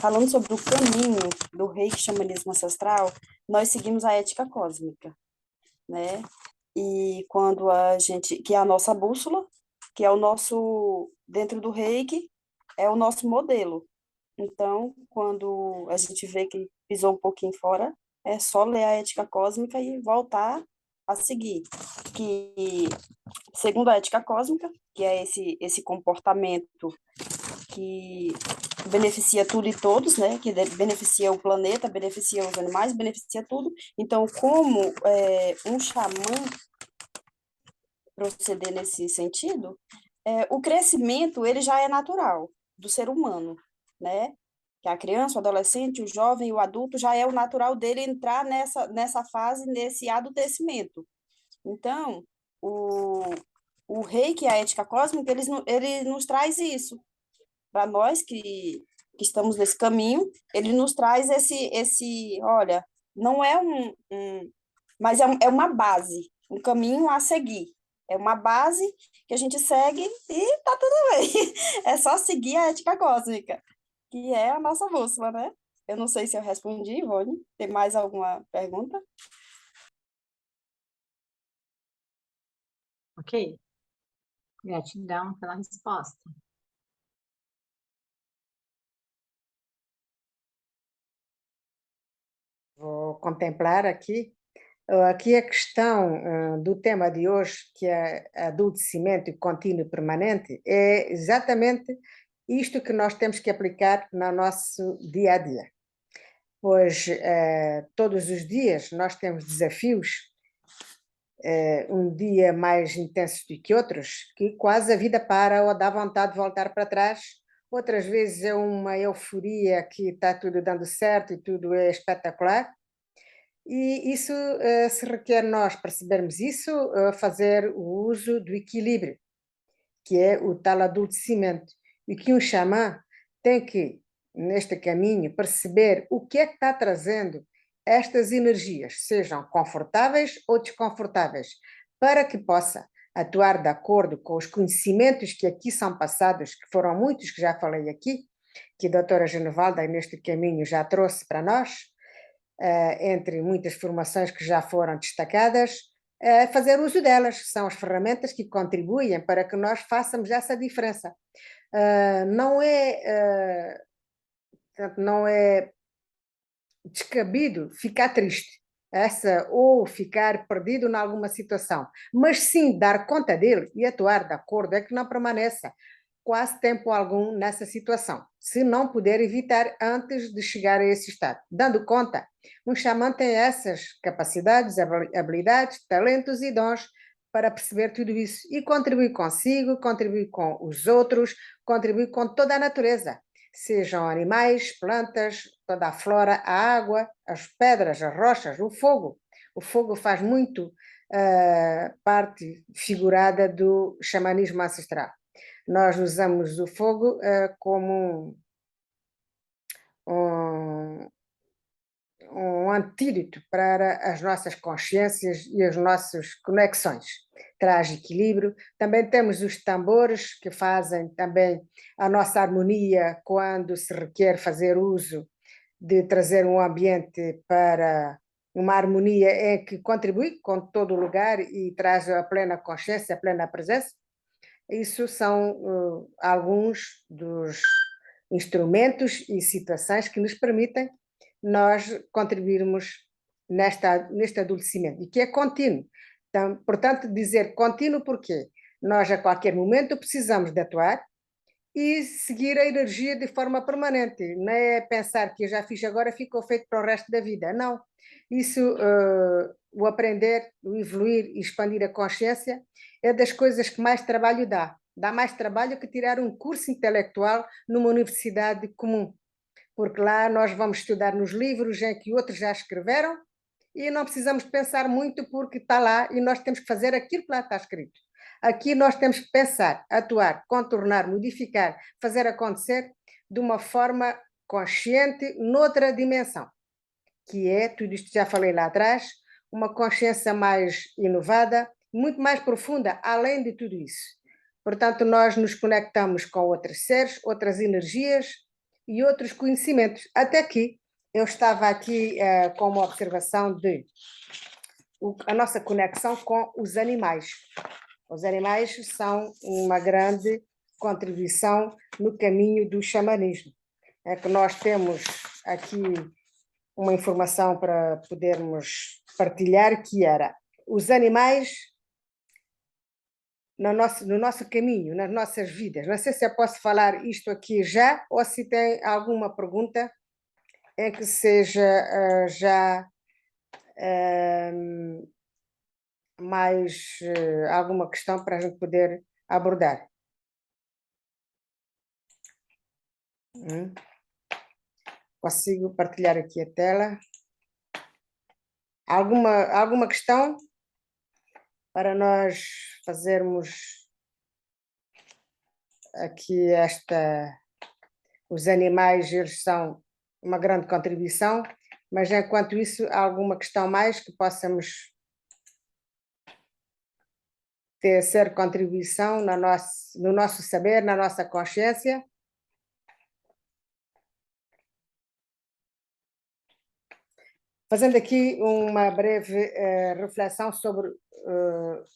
Falando sobre o caminho do Reiki Xamanismo Ancestral, nós seguimos a ética cósmica, né? E quando que é a nossa bússola, que é o nosso, dentro do Reiki, é o nosso modelo. Então, quando a gente vê que pisou um pouquinho fora, é só ler a ética cósmica e voltar a seguir. Que, segundo a ética cósmica, que é esse comportamento que beneficia tudo e todos, né? Que beneficia o planeta, beneficia os animais, beneficia tudo. Então, como um xamã proceder nesse sentido, o crescimento ele já é natural do ser humano, né? Que a criança, o adolescente, o jovem, o adulto já é o natural dele entrar nessa fase, nesse adultecimento. Então, o Reiki e a ética cósmica, ele nos traz isso. Para nós que estamos nesse caminho, ele nos traz olha, não é mas é uma base, um caminho a seguir. É uma base que a gente segue e tá tudo bem. É só seguir a ética cósmica, que é a nossa bússola, né? Eu não sei se eu respondi, Ivone. Tem mais alguma pergunta? Ok? Gratidão pela resposta. Vou contemplar aqui. Aqui a questão do tema de hoje, que é adultecimento contínuo e permanente, é exatamente isto que nós temos que aplicar no nosso dia a dia. Pois todos os dias nós temos desafios, um dia mais intensos do que outros, que quase a vida para ou dá vontade de voltar para trás. Outras vezes é uma euforia que está tudo dando certo e tudo é espetacular. E isso se requer nós percebermos isso, fazer o uso do equilíbrio, que é o tal adultecimento. E que um xamã tem que, neste caminho, perceber o que é que está trazendo estas energias, sejam confortáveis ou desconfortáveis, para que possa atuar de acordo com os conhecimentos que aqui são passados, que foram muitos que já falei aqui, que a doutora Genevalda neste caminho já trouxe para nós, entre muitas formações que já foram destacadas, fazer uso delas, são as ferramentas que contribuem para que nós façamos essa diferença. Não é descabido ficar triste, ou ficar perdido em alguma situação, mas sim dar conta dele e atuar de acordo, é que não permaneça quase tempo algum nessa situação, se não puder evitar antes de chegar a esse estado. Dando conta, um xamã tem essas capacidades, habilidades, talentos e dons para perceber tudo isso e contribuir consigo, contribuir com os outros, contribuir com toda a natureza, sejam animais, plantas, toda a flora, a água, as pedras, as rochas, o fogo. O fogo faz muito parte figurada do xamanismo ancestral. Nós usamos o fogo como um antídoto para as nossas consciências e as nossas conexões. Traz equilíbrio. Também temos os tambores, que fazem também a nossa harmonia quando se requer fazer uso de trazer um ambiente para uma harmonia em que contribui com todo o lugar e traz a plena consciência, a plena presença. Isso são alguns dos instrumentos e situações que nos permitem nós contribuirmos neste adolescimento, e que é contínuo. Então, portanto, dizer contínuo porque nós a qualquer momento precisamos de atuar e seguir a energia de forma permanente. Não é pensar que eu já fiz agora, ficou feito para o resto da vida. Não. Isso, o aprender, o evoluir e expandir a consciência é das coisas que mais trabalho dá. Dá mais trabalho que tirar um curso intelectual numa universidade comum, porque lá nós vamos estudar nos livros em que outros já escreveram e não precisamos pensar muito porque está lá e nós temos que fazer aquilo que lá está escrito. Aqui nós temos que pensar, atuar, contornar, modificar, fazer acontecer de uma forma consciente noutra dimensão, que é, tudo isto já falei lá atrás, uma consciência mais inovada, muito mais profunda, além de tudo isso. Portanto, nós nos conectamos com outros seres, outras energias e outros conhecimentos. Até aqui, eu estava aqui com uma observação de a nossa conexão com os animais. Os animais são uma grande contribuição no caminho do xamanismo. É que nós temos aqui uma informação para podermos partilhar, que era os animais no nosso caminho, nas nossas vidas. Não sei se eu posso falar isto aqui já, ou se tem alguma pergunta em que seja já mais alguma questão para a gente poder abordar. Consigo partilhar aqui a tela. Alguma questão para nós fazermos aqui os animais, eles são uma grande contribuição, mas enquanto isso, há alguma questão mais que possamos ser contribuição no nosso saber, na nossa consciência? Fazendo aqui uma breve reflexão sobre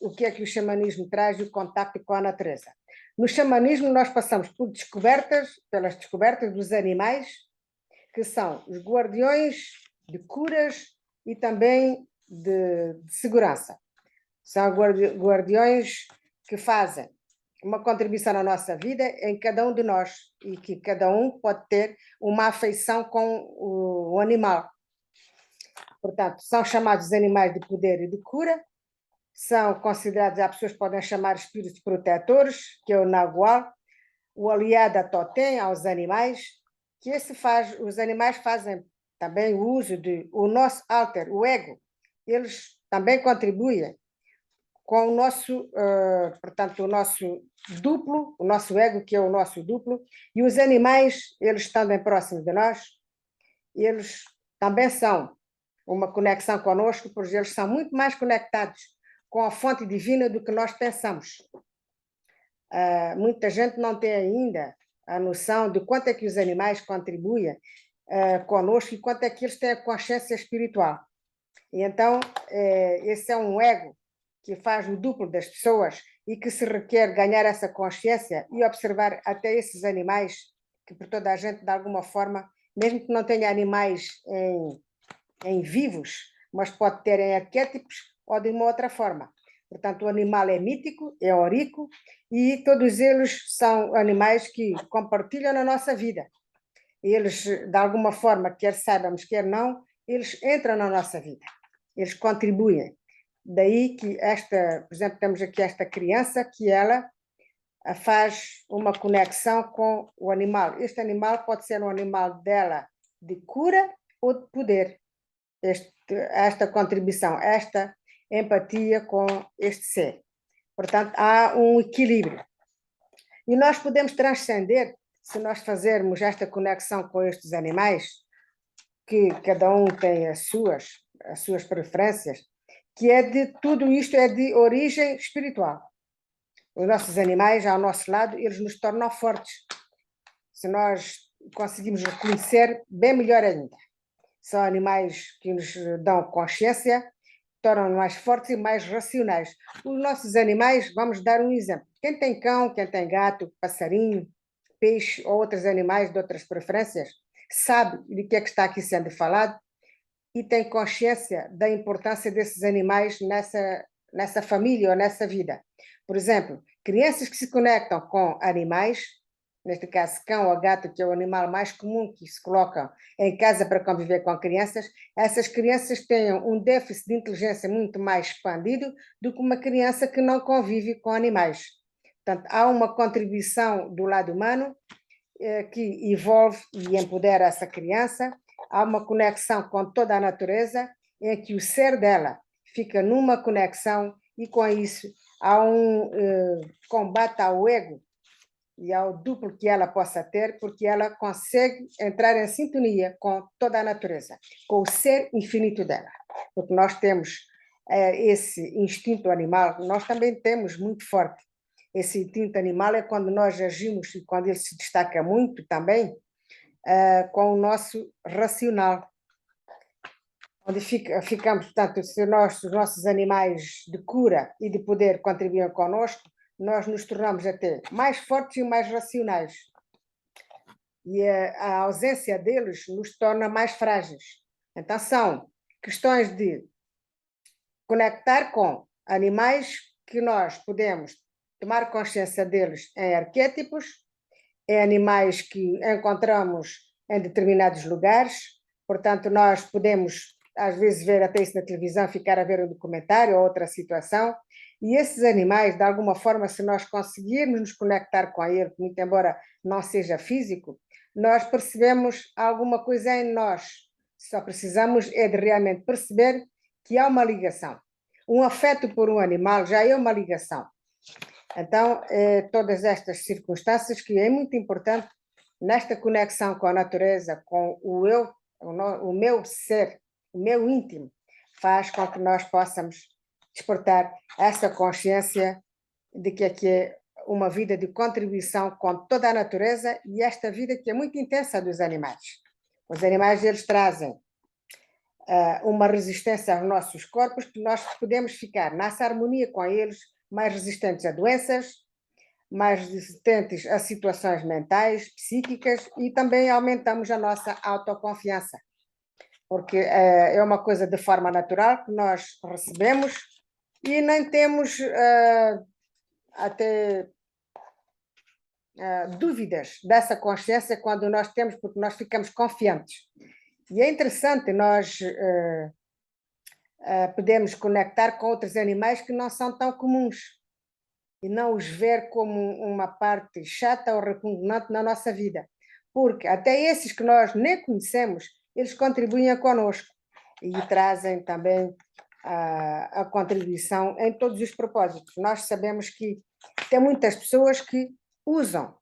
o que é que o xamanismo traz e o contacto com a natureza. No xamanismo nós passamos pelas descobertas dos animais, que são os guardiões de curas e também de segurança. São guardiões que fazem uma contribuição na nossa vida em cada um de nós e que cada um pode ter uma afeição com o animal. Portanto, são chamados animais de poder e de cura, são considerados, as pessoas podem chamar espíritos protetores, que é o Nagual, o aliado a totem aos animais, que os animais fazem também o uso o nosso alter, o ego, eles também contribuem com o nosso, portanto, o nosso duplo, o nosso ego, que é o nosso duplo, e os animais, eles estão bem próximos de nós, eles também são uma conexão conosco, porque eles são muito mais conectados com a fonte divina do que nós pensamos. Muita gente não tem ainda a noção de quanto é que os animais contribuem conosco e quanto é que eles têm a consciência espiritual. E então, esse é um ego que faz o duplo das pessoas e que se requer ganhar essa consciência e observar até esses animais, que por toda a gente, de alguma forma, mesmo que não tenha animais em vivos, mas pode ter em arquétipos ou de uma outra forma. Portanto, o animal é mítico, é oríco, e todos eles são animais que compartilham na nossa vida. Eles, de alguma forma, quer saibamos, quer não, eles entram na nossa vida, eles contribuem. Daí que por exemplo, temos aqui esta criança que ela faz uma conexão com o animal. Este animal pode ser um animal dela de cura ou de poder. Esta contribuição, esta empatia com este ser. Portanto, há um equilíbrio. E nós podemos transcender, se nós fazermos esta conexão com estes animais, que cada um tem as suas preferências, que é de tudo isto é de origem espiritual. Os nossos animais, ao nosso lado, eles nos tornam fortes. Se nós conseguimos reconhecer, bem melhor ainda. São animais que nos dão consciência, tornam-nos mais fortes e mais racionais. Os nossos animais, vamos dar um exemplo. Quem tem cão, quem tem gato, passarinho, peixe ou outros animais de outras preferências, sabe de que é que está aqui sendo falado e tem consciência da importância desses animais nessa família ou nessa vida. Por exemplo, crianças que se conectam com animais, neste caso cão ou gato, que é o animal mais comum que se coloca em casa para conviver com crianças, essas crianças têm um déficit de inteligência muito mais expandido do que uma criança que não convive com animais. Portanto, há uma contribuição do lado humano que envolve e empodera essa criança, há uma conexão com toda a natureza, em que o ser dela fica numa conexão e com isso há um combate ao ego e ao duplo que ela possa ter, porque ela consegue entrar em sintonia com toda a natureza, com o ser infinito dela. Porque nós temos esse instinto animal, nós também temos muito forte. Esse instinto animal é quando nós agimos e quando ele se destaca muito também com o nosso racional. Onde ficamos, portanto, se os nossos animais de cura e de poder contribuem connosco, nós nos tornamos até mais fortes e mais racionais. E a ausência deles nos torna mais frágeis. Então, são questões de conectar com animais que nós podemos tomar consciência deles em arquétipos, em animais que encontramos em determinados lugares. Portanto, nós podemos, às vezes, ver até isso na televisão, ficar a ver um documentário ou outra situação, e esses animais, de alguma forma, se nós conseguirmos nos conectar com ele, muito embora não seja físico, nós percebemos alguma coisa em nós. Só precisamos é de realmente perceber que há uma ligação. Um afeto por um animal já é uma ligação. Então, todas estas circunstâncias que é muito importante nesta conexão com a natureza, com o eu, o meu ser, o meu íntimo, faz com que nós possamos despertar essa consciência de que é uma vida de contribuição com toda a natureza e esta vida que é muito intensa dos animais. Os animais, eles trazem uma resistência aos nossos corpos, que nós podemos ficar nessa harmonia com eles, mais resistentes a doenças, mais resistentes a situações mentais, psíquicas, e também aumentamos a nossa autoconfiança, porque é uma coisa de forma natural que nós recebemos e nem temos até dúvidas dessa consciência quando nós temos, porque nós ficamos confiantes. E é interessante nós podemos conectar com outros animais que não são tão comuns e não os ver como uma parte chata ou repugnante na nossa vida, porque até esses que nós nem conhecemos, eles contribuem connosco e trazem também a contribuição em todos os propósitos. Nós sabemos que tem muitas pessoas que usam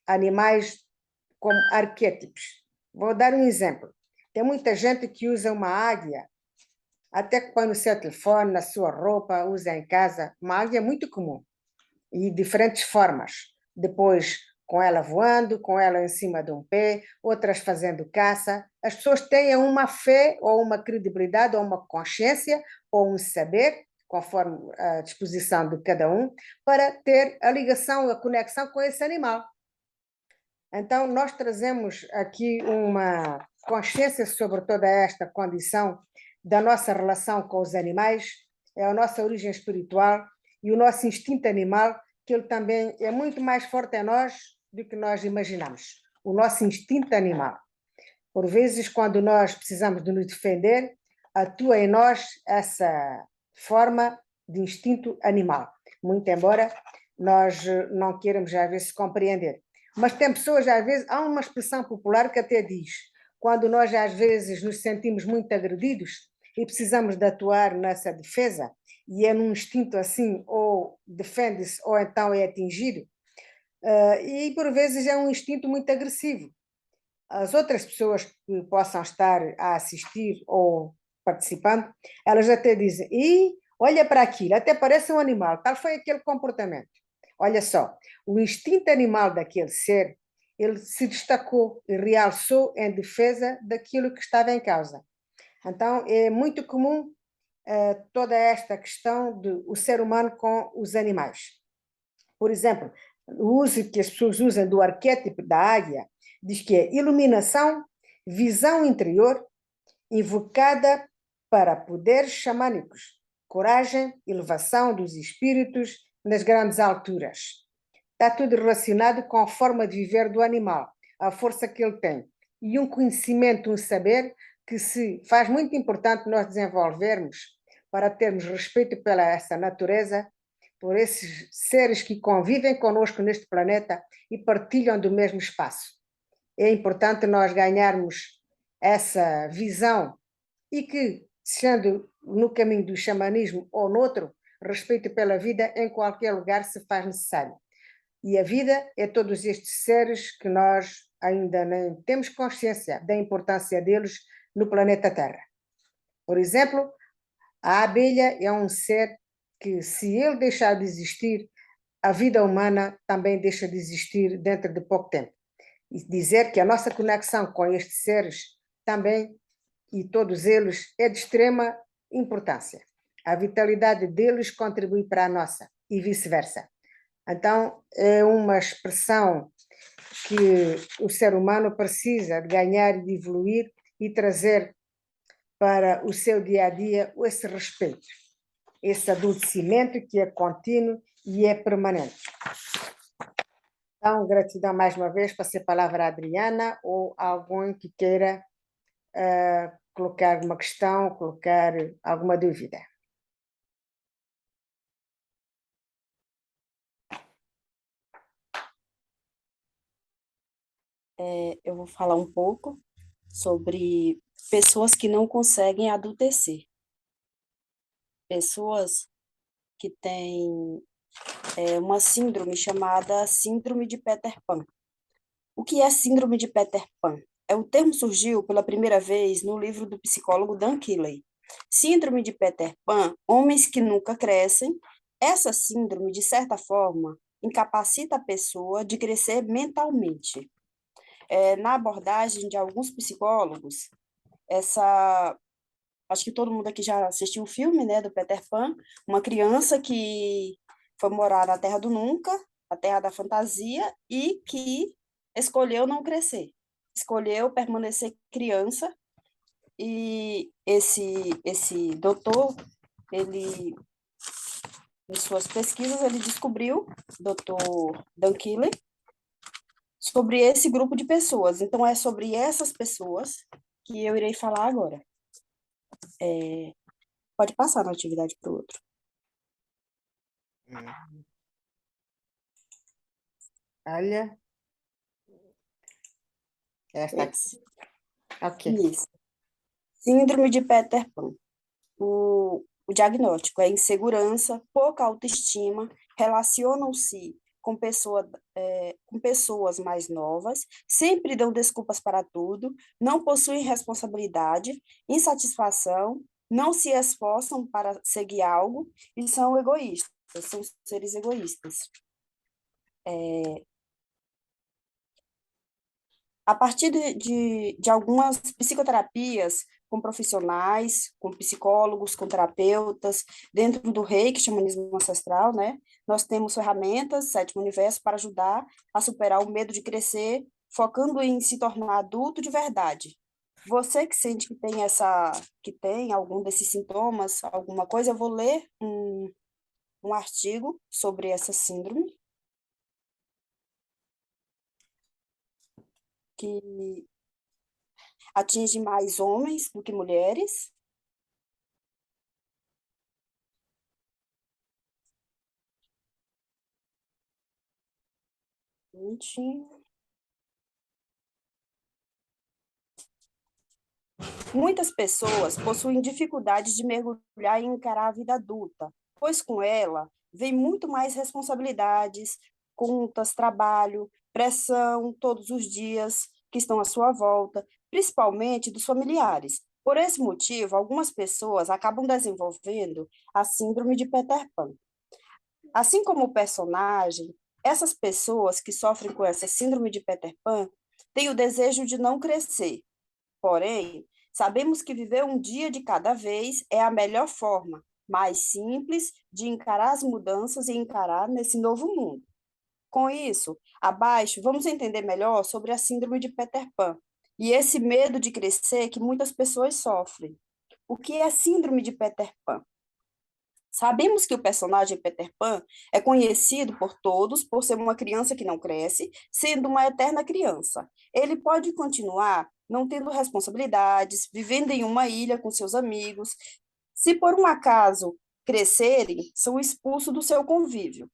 animais como arquétipos. Vou dar um exemplo. Tem muita gente que usa uma águia, até que põe no seu telefone, na sua roupa, usa em casa. Uma águia é muito comum e diferentes formas. Depois, com ela voando, com ela em cima de um pé, outras fazendo caça. As pessoas têm uma fé ou uma credibilidade ou uma consciência ou um saber, conforme a disposição de cada um, para ter a ligação, a conexão com esse animal. Então, nós trazemos aqui uma consciência sobre toda esta condição da nossa relação com os animais, é a nossa origem espiritual e o nosso instinto animal, que ele também é muito mais forte em nós do que nós imaginamos. O nosso instinto animal. Por vezes, quando nós precisamos de nos defender, atua em nós essa forma de instinto animal. Muito embora nós não queiramos, às vezes, compreender. Mas tem pessoas, às vezes, há uma expressão popular que até diz, quando nós, às vezes, nos sentimos muito agredidos e precisamos de atuar nessa defesa, e é num instinto assim, ou defende-se, ou então é atingido, e por vezes é um instinto muito agressivo. as outras pessoas que possam estar a assistir ou participando, elas até dizem, e olha para aquilo, até parece um animal, tal foi aquele comportamento. Olha só, o instinto animal daquele ser, ele se destacou e realçou em defesa daquilo que estava em causa. Então, é muito comum toda esta questão do ser humano com os animais. Por exemplo, o uso que as pessoas usam do arquétipo da águia diz que é iluminação, visão interior, invocada para poderes xamânicos, coragem, elevação dos espíritos nas grandes alturas. Está tudo relacionado com a forma de viver do animal, a força que ele tem. E um conhecimento, um saber que se faz muito importante nós desenvolvermos para termos respeito pela essa natureza, por esses seres que convivem conosco neste planeta e partilham do mesmo espaço. É importante nós ganharmos essa visão e que, sendo no caminho do xamanismo ou noutro, respeito pela vida em qualquer lugar se faz necessário. E a vida é todos estes seres que nós ainda nem temos consciência da importância deles no planeta Terra. Por exemplo, a abelha é um ser que, se ele deixar de existir, a vida humana também deixa de existir dentro de pouco tempo. E dizer que a nossa conexão com estes seres também, e todos eles, é de extrema importância. A vitalidade deles contribui para a nossa e vice-versa. Então, é uma expressão que o ser humano precisa de ganhar e de evoluir e trazer para o seu dia a dia esse respeito, esse adultecimento que é contínuo e é permanente. Então, gratidão mais uma vez. Passei a palavra à Adriana ou a alguém que queira colocar uma questão, colocar alguma dúvida. Eu vou falar um pouco sobre pessoas que não conseguem adultecer. Pessoas que têm uma síndrome chamada Síndrome de Peter Pan. O que é Síndrome de Peter Pan? O termo surgiu pela primeira vez no livro do psicólogo Dan Keeley. Síndrome de Peter Pan, homens que nunca crescem. Essa síndrome, de certa forma, incapacita a pessoa de crescer mentalmente. Na abordagem de alguns psicólogos, acho que todo mundo aqui já assistiu o filme, né, do Peter Pan, uma criança que foi morar na Terra do Nunca, a Terra da Fantasia, e que escolheu não crescer, escolheu permanecer criança, e esse doutor, ele, em suas pesquisas, ele descobriu, doutor Dan Keeley, sobre esse grupo de pessoas. Então, é sobre essas pessoas que eu irei falar agora. Pode passar na atividade para o outro. Olha. Esta aqui. Ok. Isso. Síndrome de Peter Pan. O diagnóstico é insegurança, pouca autoestima, relacionam-se com pessoas mais novas, sempre dão desculpas para tudo, não possuem responsabilidade, insatisfação, não se esforçam para seguir algo e são egoístas, são seres egoístas. A partir de algumas psicoterapias com profissionais, com psicólogos, com terapeutas, dentro do Reiki, xamanismo ancestral, né? Nós temos ferramentas, sétimo universo, para ajudar a superar o medo de crescer, focando em se tornar adulto de verdade. Você que sente que tem algum desses sintomas, alguma coisa, eu vou ler um artigo sobre essa síndrome, que atinge mais homens do que mulheres. Muitas pessoas possuem dificuldade de mergulhar e encarar a vida adulta, pois com ela vem muito mais responsabilidades, contas, trabalho, pressão todos os dias, que estão à sua volta, principalmente dos familiares. Por esse motivo, algumas pessoas acabam desenvolvendo a síndrome de Peter Pan. Assim como o personagem, essas pessoas que sofrem com essa síndrome de Peter Pan têm o desejo de não crescer. Porém, sabemos que viver um dia de cada vez é a melhor forma, mais simples, de encarar as mudanças e encarar nesse novo mundo. Com isso, abaixo, vamos entender melhor sobre a síndrome de Peter Pan e esse medo de crescer que muitas pessoas sofrem. O que é síndrome de Peter Pan? Sabemos que o personagem Peter Pan é conhecido por todos por ser uma criança que não cresce, sendo uma eterna criança. Ele pode continuar não tendo responsabilidades, vivendo em uma ilha com seus amigos. Se por um acaso crescerem, são expulsos do seu convívio.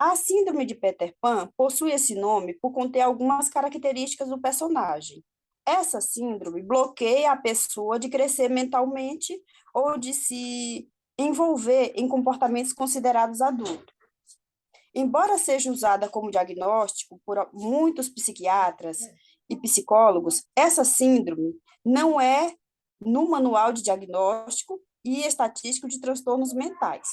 A síndrome de Peter Pan possui esse nome por conter algumas características do personagem. Essa síndrome bloqueia a pessoa de crescer mentalmente ou de se envolver em comportamentos considerados adultos. Embora seja usada como diagnóstico por muitos psiquiatras e psicólogos, essa síndrome não é no manual de diagnóstico e estatístico de transtornos mentais.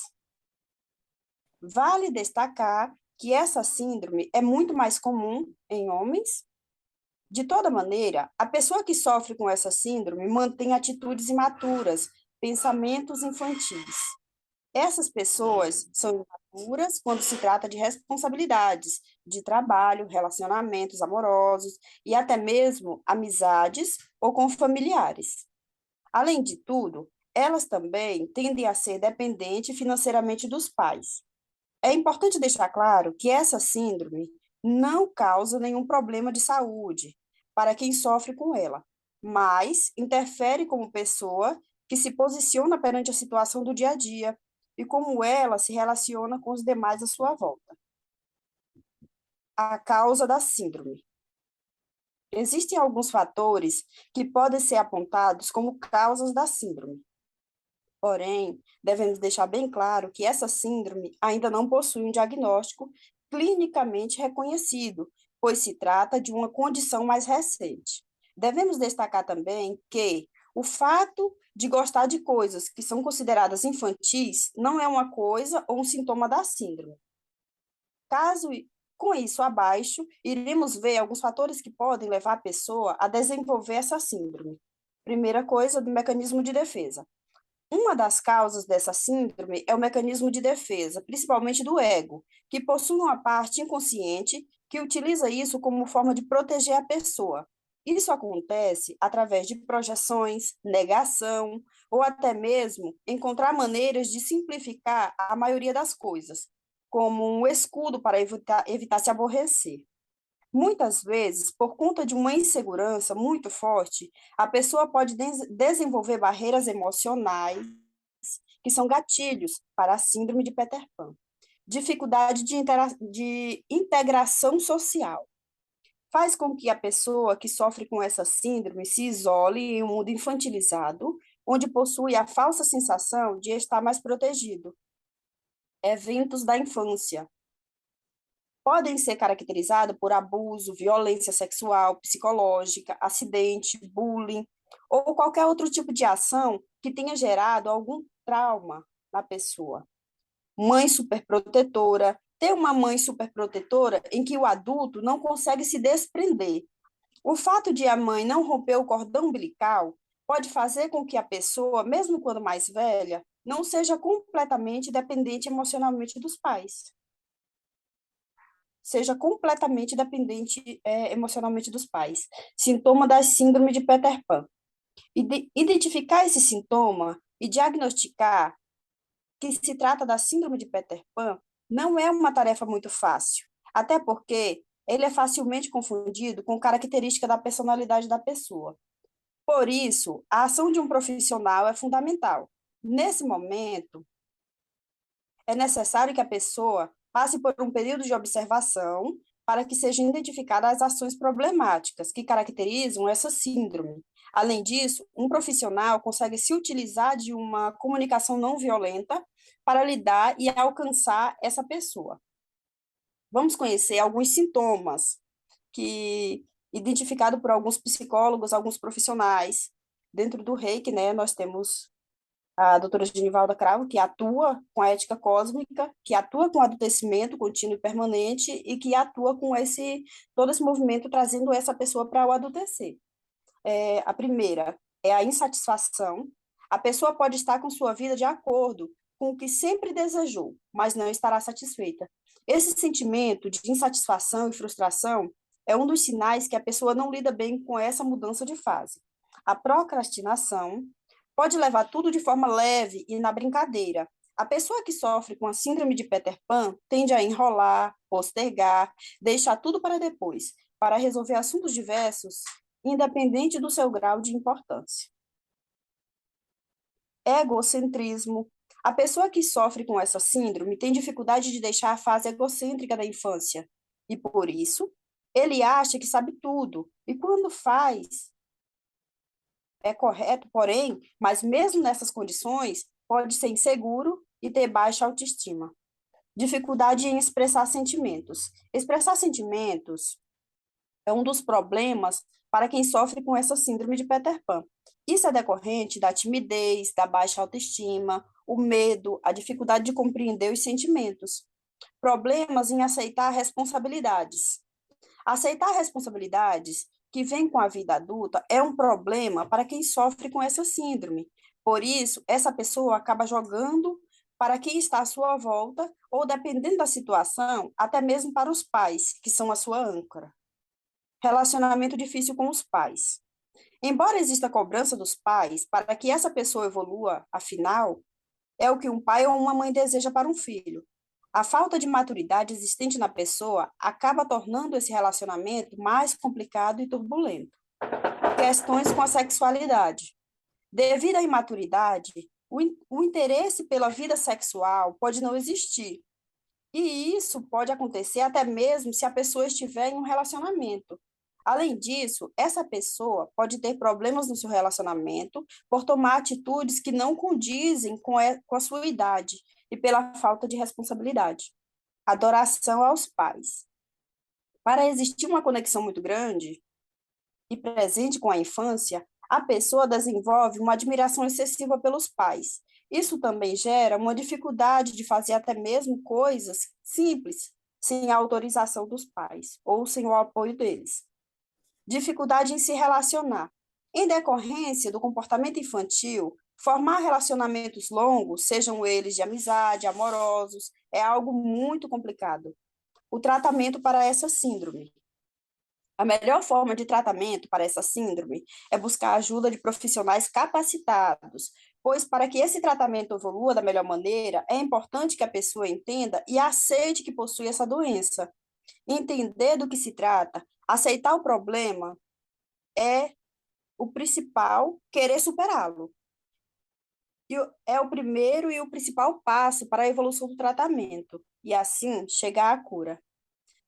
Vale destacar que essa síndrome é muito mais comum em homens. De toda maneira, a pessoa que sofre com essa síndrome mantém atitudes imaturas, pensamentos infantis. Essas pessoas são imaturas quando se trata de responsabilidades, de trabalho, relacionamentos amorosos e até mesmo amizades ou com familiares. Além de tudo, elas também tendem a ser dependentes financeiramente dos pais. É importante deixar claro que essa síndrome não causa nenhum problema de saúde para quem sofre com ela, mas interfere como pessoa que se posiciona perante a situação do dia a dia e como ela se relaciona com os demais à sua volta. A causa da síndrome. Existem alguns fatores que podem ser apontados como causas da síndrome. Porém, devemos deixar bem claro que essa síndrome ainda não possui um diagnóstico clinicamente reconhecido, pois se trata de uma condição mais recente. Devemos destacar também que o fato de gostar de coisas que são consideradas infantis não é uma coisa ou um sintoma da síndrome. Com isso abaixo, iremos ver alguns fatores que podem levar a pessoa a desenvolver essa síndrome. Primeira coisa, do mecanismo de defesa. Uma das causas dessa síndrome é o mecanismo de defesa, principalmente do ego, que possui uma parte inconsciente que utiliza isso como forma de proteger a pessoa. Isso acontece através de projeções, negação, ou até mesmo encontrar maneiras de simplificar a maioria das coisas, como um escudo para evitar se aborrecer. Muitas vezes, por conta de uma insegurança muito forte, a pessoa pode desenvolver barreiras emocionais, que são gatilhos para a síndrome de Peter Pan. Dificuldade de integração social. Faz com que a pessoa que sofre com essa síndrome se isole em um mundo infantilizado, onde possui a falsa sensação de estar mais protegido. Eventos da infância podem ser caracterizados por abuso, violência sexual, psicológica, acidente, bullying, ou qualquer outro tipo de ação que tenha gerado algum trauma na pessoa. Mãe superprotetora, ter uma mãe superprotetora em que o adulto não consegue se desprender. O fato de a mãe não romper o cordão umbilical pode fazer com que a pessoa, mesmo quando mais velha, não seja completamente dependente emocionalmente dos pais. Seja completamente dependente emocionalmente dos pais. Sintoma da síndrome de Peter Pan. Identificar esse sintoma e diagnosticar que se trata da síndrome de Peter Pan não é uma tarefa muito fácil, até porque ele é facilmente confundido com característica da personalidade da pessoa. Por isso, a ação de um profissional é fundamental. Nesse momento, é necessário que a pessoa passe por um período de observação para que sejam identificadas as ações problemáticas que caracterizam essa síndrome. Além disso, um profissional consegue se utilizar de uma comunicação não violenta para lidar e alcançar essa pessoa. Vamos conhecer alguns sintomas que identificado por alguns psicólogos, alguns profissionais. Dentro do Reiki, né, nós temos a doutora Genivalda Cravo, que atua com a ética cósmica, que atua com o adultecimento contínuo e permanente e que atua com todo esse movimento trazendo essa pessoa para o adultecer. A primeira é a insatisfação. A pessoa pode estar com sua vida de acordo com o que sempre desejou, mas não estará satisfeita. Esse sentimento de insatisfação e frustração é um dos sinais que a pessoa não lida bem com essa mudança de fase. A procrastinação pode levar tudo de forma leve e na brincadeira. A pessoa que sofre com a síndrome de Peter Pan tende a enrolar, postergar, deixar tudo para depois, para resolver assuntos diversos, independente do seu grau de importância. Egocentrismo. A pessoa que sofre com essa síndrome tem dificuldade de deixar a fase egocêntrica da infância, e por isso, ele acha que sabe tudo, e quando faz, é correto, porém, mas mesmo nessas condições, pode ser inseguro e ter baixa autoestima. Dificuldade em expressar sentimentos. Expressar sentimentos é um dos problemas para quem sofre com essa síndrome de Peter Pan. Isso é decorrente da timidez, da baixa autoestima, o medo, a dificuldade de compreender os sentimentos. Problemas em aceitar responsabilidades. Aceitar responsabilidades que vêm com a vida adulta é um problema para quem sofre com essa síndrome. Por isso, essa pessoa acaba jogando para quem está à sua volta, ou dependendo da situação, até mesmo para os pais, que são a sua âncora. Relacionamento difícil com os pais. Embora exista cobrança dos pais para que essa pessoa evolua, afinal, é o que um pai ou uma mãe deseja para um filho. A falta de maturidade existente na pessoa acaba tornando esse relacionamento mais complicado e turbulento. Questões com a sexualidade. Devido à imaturidade, o interesse pela vida sexual pode não existir. E isso pode acontecer até mesmo se a pessoa estiver em um relacionamento. Além disso, essa pessoa pode ter problemas no seu relacionamento por tomar atitudes que não condizem com a sua idade e pela falta de responsabilidade. Adoração aos pais. Para existir uma conexão muito grande e presente com a infância, a pessoa desenvolve uma admiração excessiva pelos pais. Isso também gera uma dificuldade de fazer até mesmo coisas simples, sem a autorização dos pais ou sem o apoio deles. Dificuldade em se relacionar. Em decorrência do comportamento infantil, formar relacionamentos longos, sejam eles de amizade, amorosos, é algo muito complicado. O tratamento para essa síndrome. A melhor forma de tratamento para essa síndrome é buscar a ajuda de profissionais capacitados, pois para que esse tratamento evolua da melhor maneira, é importante que a pessoa entenda e aceite que possui essa doença. Entender do que se trata, aceitar o problema é o principal, querer superá-lo. É o primeiro e o principal passo para a evolução do tratamento, e assim chegar à cura.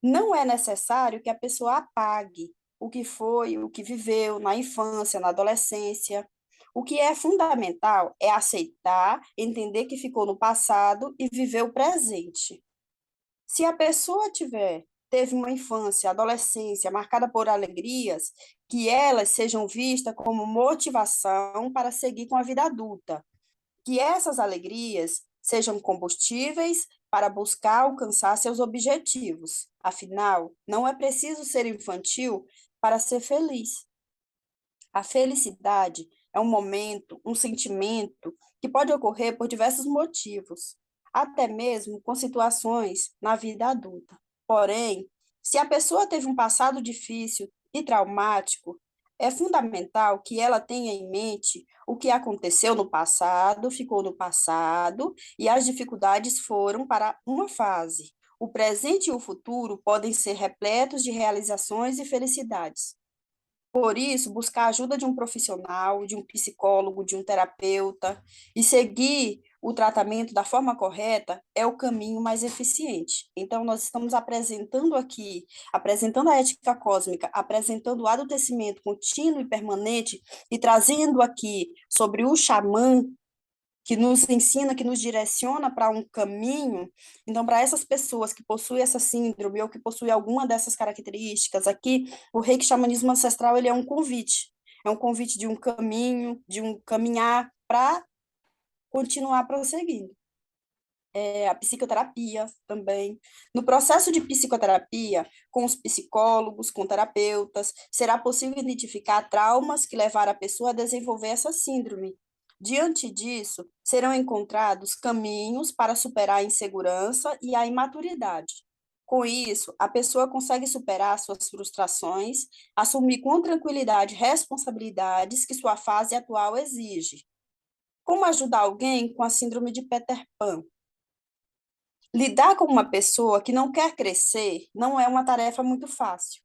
Não é necessário que a pessoa apague o que foi, o que viveu na infância, na adolescência. O que é fundamental é aceitar, entender que ficou no passado e viver o presente. Se a pessoa teve uma infância, adolescência marcada por alegrias, que elas sejam vistas como motivação para seguir com a vida adulta. Que essas alegrias sejam combustíveis para buscar alcançar seus objetivos. Afinal, não é preciso ser infantil para ser feliz. A felicidade é um momento, um sentimento que pode ocorrer por diversos motivos, até mesmo com situações na vida adulta. Porém, se a pessoa teve um passado difícil e traumático, é fundamental que ela tenha em mente o que aconteceu no passado, ficou no passado, e as dificuldades foram para uma fase. O presente e o futuro podem ser repletos de realizações e felicidades. Por isso, buscar a ajuda de um profissional, de um psicólogo, de um terapeuta e seguir o tratamento da forma correta é o caminho mais eficiente. Então, nós estamos apresentando aqui, apresentando a ética cósmica, apresentando o adultecimento contínuo e permanente e trazendo aqui sobre o xamã, que nos ensina, que nos direciona para um caminho. Então, para essas pessoas que possuem essa síndrome ou que possuem alguma dessas características, aqui o Reiki Xamanismo Ancestral ele é um convite de um caminho, de um caminhar para continuar prosseguindo. A psicoterapia também. No processo de psicoterapia, com os psicólogos, com terapeutas, será possível identificar traumas que levaram a pessoa a desenvolver essa síndrome. Diante disso, serão encontrados caminhos para superar a insegurança e a imaturidade. Com isso, a pessoa consegue superar suas frustrações, assumir com tranquilidade responsabilidades que sua fase atual exige. Como ajudar alguém com a síndrome de Peter Pan? Lidar com uma pessoa que não quer crescer não é uma tarefa muito fácil.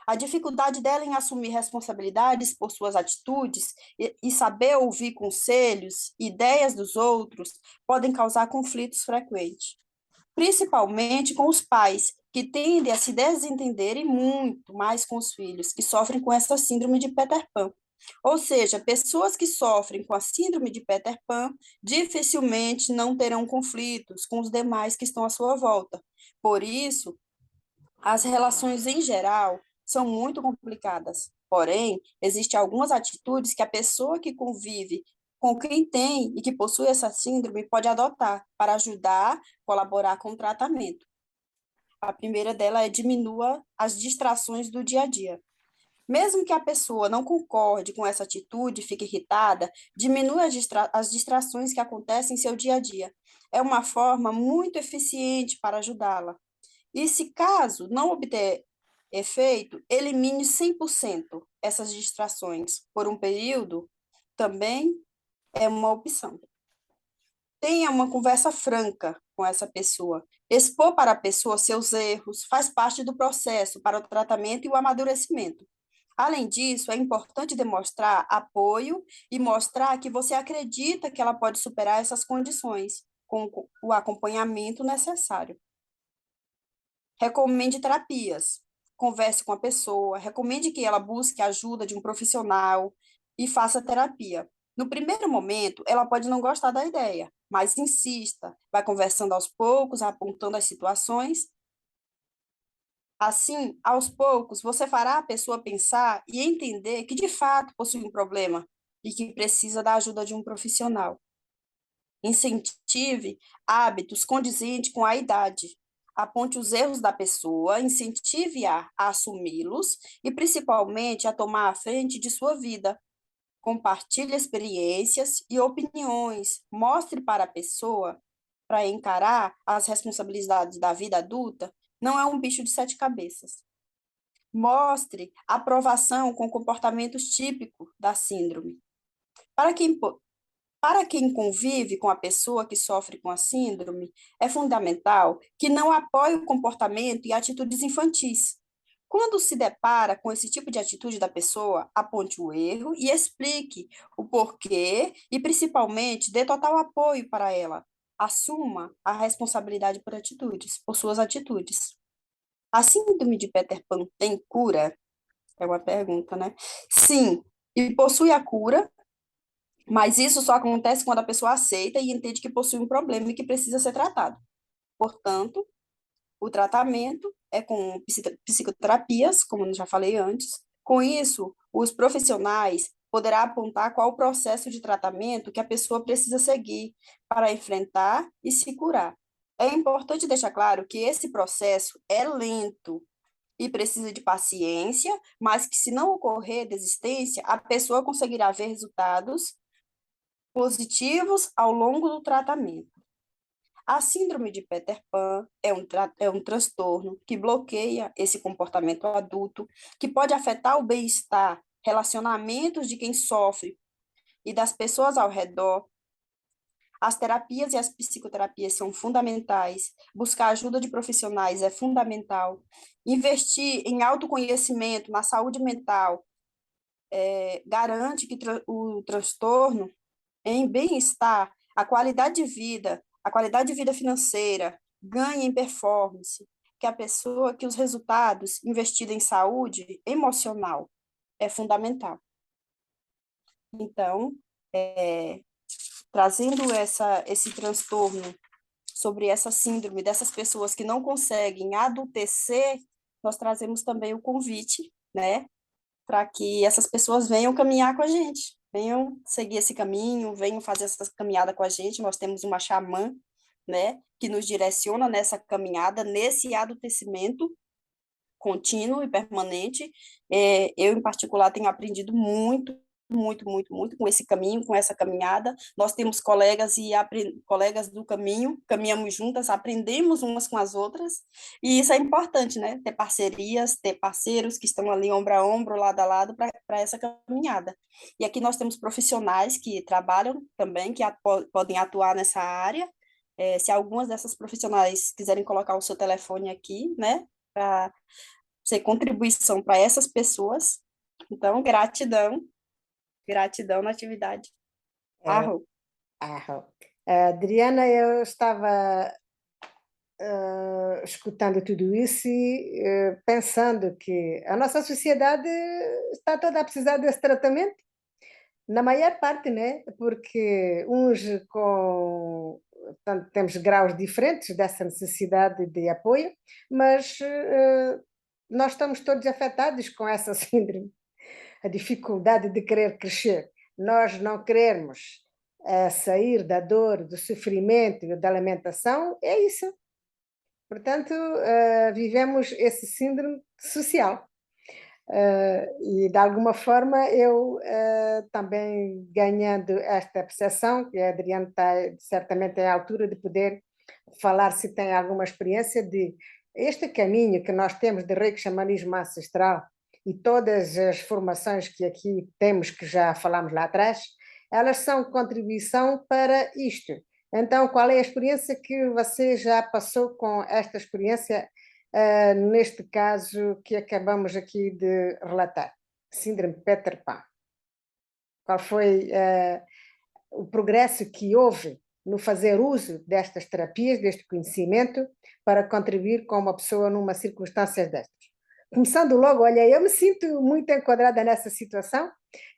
A dificuldade dela em assumir responsabilidades por suas atitudes e saber ouvir conselhos, ideias dos outros, podem causar conflitos frequentes, principalmente com os pais, que tendem a se desentenderem muito mais com os filhos, que sofrem com essa síndrome de Peter Pan. Ou seja, pessoas que sofrem com a síndrome de Peter Pan dificilmente não terão conflitos com os demais que estão à sua volta. Por isso, as relações em geral são muito complicadas. Porém, existem algumas atitudes que a pessoa que convive com quem tem e que possui essa síndrome pode adotar para ajudar, colaborar com o tratamento. A primeira dela é diminua as distrações do dia a dia. Mesmo que a pessoa não concorde com essa atitude, fique irritada, diminua as distrações que acontecem em seu dia a dia. É uma forma muito eficiente para ajudá-la. E se caso não obter efeito, elimine 100% essas distrações por um período, também é uma opção. Tenha uma conversa franca com essa pessoa. Expor para a pessoa seus erros faz parte do processo para o tratamento e o amadurecimento. Além disso, é importante demonstrar apoio e mostrar que você acredita que ela pode superar essas condições com o acompanhamento necessário. Recomende terapias. Converse com a pessoa, recomende que ela busque a ajuda de um profissional e faça terapia. No primeiro momento, ela pode não gostar da ideia, mas insista, vai conversando aos poucos, apontando as situações. Assim, aos poucos, você fará a pessoa pensar e entender que de fato possui um problema e que precisa da ajuda de um profissional. Incentive hábitos condizentes com a idade. Aponte os erros da pessoa, incentive-a a assumi-los e, principalmente, a tomar a frente de sua vida. Compartilhe experiências e opiniões. Mostre para a pessoa, para encarar as responsabilidades da vida adulta, não é um bicho de 7 cabeças. Mostre aprovação com comportamentos típicos da síndrome. Para quem convive com a pessoa que sofre com a síndrome, é fundamental que não apoie o comportamento e atitudes infantis. Quando se depara com esse tipo de atitude da pessoa, aponte o erro e explique o porquê e, principalmente, dê total apoio para ela. Assuma a responsabilidade por suas atitudes. A síndrome de Peter Pan tem cura? É uma pergunta, né? Sim, e possui a cura, mas isso só acontece quando a pessoa aceita e entende que possui um problema e que precisa ser tratado. Portanto, o tratamento é com psicoterapias, como eu já falei antes. Com isso, os profissionais poderão apontar qual o processo de tratamento que a pessoa precisa seguir para enfrentar e se curar. É importante deixar claro que esse processo é lento e precisa de paciência, mas que se não ocorrer desistência, a pessoa conseguirá ver resultados positivos ao longo do tratamento. A síndrome de Peter Pan é um transtorno que bloqueia esse comportamento adulto, que pode afetar o bem-estar, relacionamentos de quem sofre e das pessoas ao redor. As terapias e as psicoterapias são fundamentais. Buscar ajuda de profissionais é fundamental. Investir em autoconhecimento, na saúde mental, garante que o transtorno em bem-estar, a qualidade de vida financeira, ganha em performance, que os resultados investidos em saúde emocional é fundamental. Então, trazendo esse transtorno, sobre essa síndrome dessas pessoas que não conseguem adultecer, nós trazemos também o convite, né, para que essas pessoas venham caminhar com a gente, venham seguir esse caminho, venham fazer essa caminhada com a gente. Nós temos uma xamã, né, que nos direciona nessa caminhada, nesse adultecimento contínuo e permanente. Eu, em particular, tenho aprendido muito, muito, muito, muito com esse caminho, com essa caminhada. Nós temos colegas e colegas do caminho, caminhamos juntas, aprendemos umas com as outras, e isso é importante, né? Ter parcerias, ter parceiros que estão ali ombro a ombro, lado a lado, para essa caminhada. E aqui nós temos profissionais que trabalham também, que podem atuar nessa área. Se algumas dessas profissionais quiserem colocar o seu telefone aqui, né, para ser contribuição para essas pessoas. Então, gratidão, gratidão na atividade. É, Adriana, eu estava escutando tudo isso e pensando que a nossa sociedade está toda a precisar desse tratamento, na maior parte, né? Porque uns portanto, temos graus diferentes dessa necessidade de apoio, mas nós estamos todos afetados com essa síndrome, a dificuldade de querer crescer. Nós não queremos sair da dor, do sofrimento e da lamentação, é isso. Portanto, vivemos esse síndrome social. E, de alguma forma, eu também ganhando esta percepção, que a Adriana está certamente à altura de poder falar se tem alguma experiência de este caminho que nós temos de reiki xamanismo ancestral e todas as formações que aqui temos, que já falámos lá atrás, elas são contribuição para isto. Então, qual é a experiência que você já passou com esta experiência, neste caso que acabamos aqui de relatar? Síndrome Peter Pan. Qual foi o progresso que houve no fazer uso destas terapias, deste conhecimento, para contribuir com uma pessoa numa circunstância destas? Começando logo, olha, eu me sinto muito enquadrada nessa situação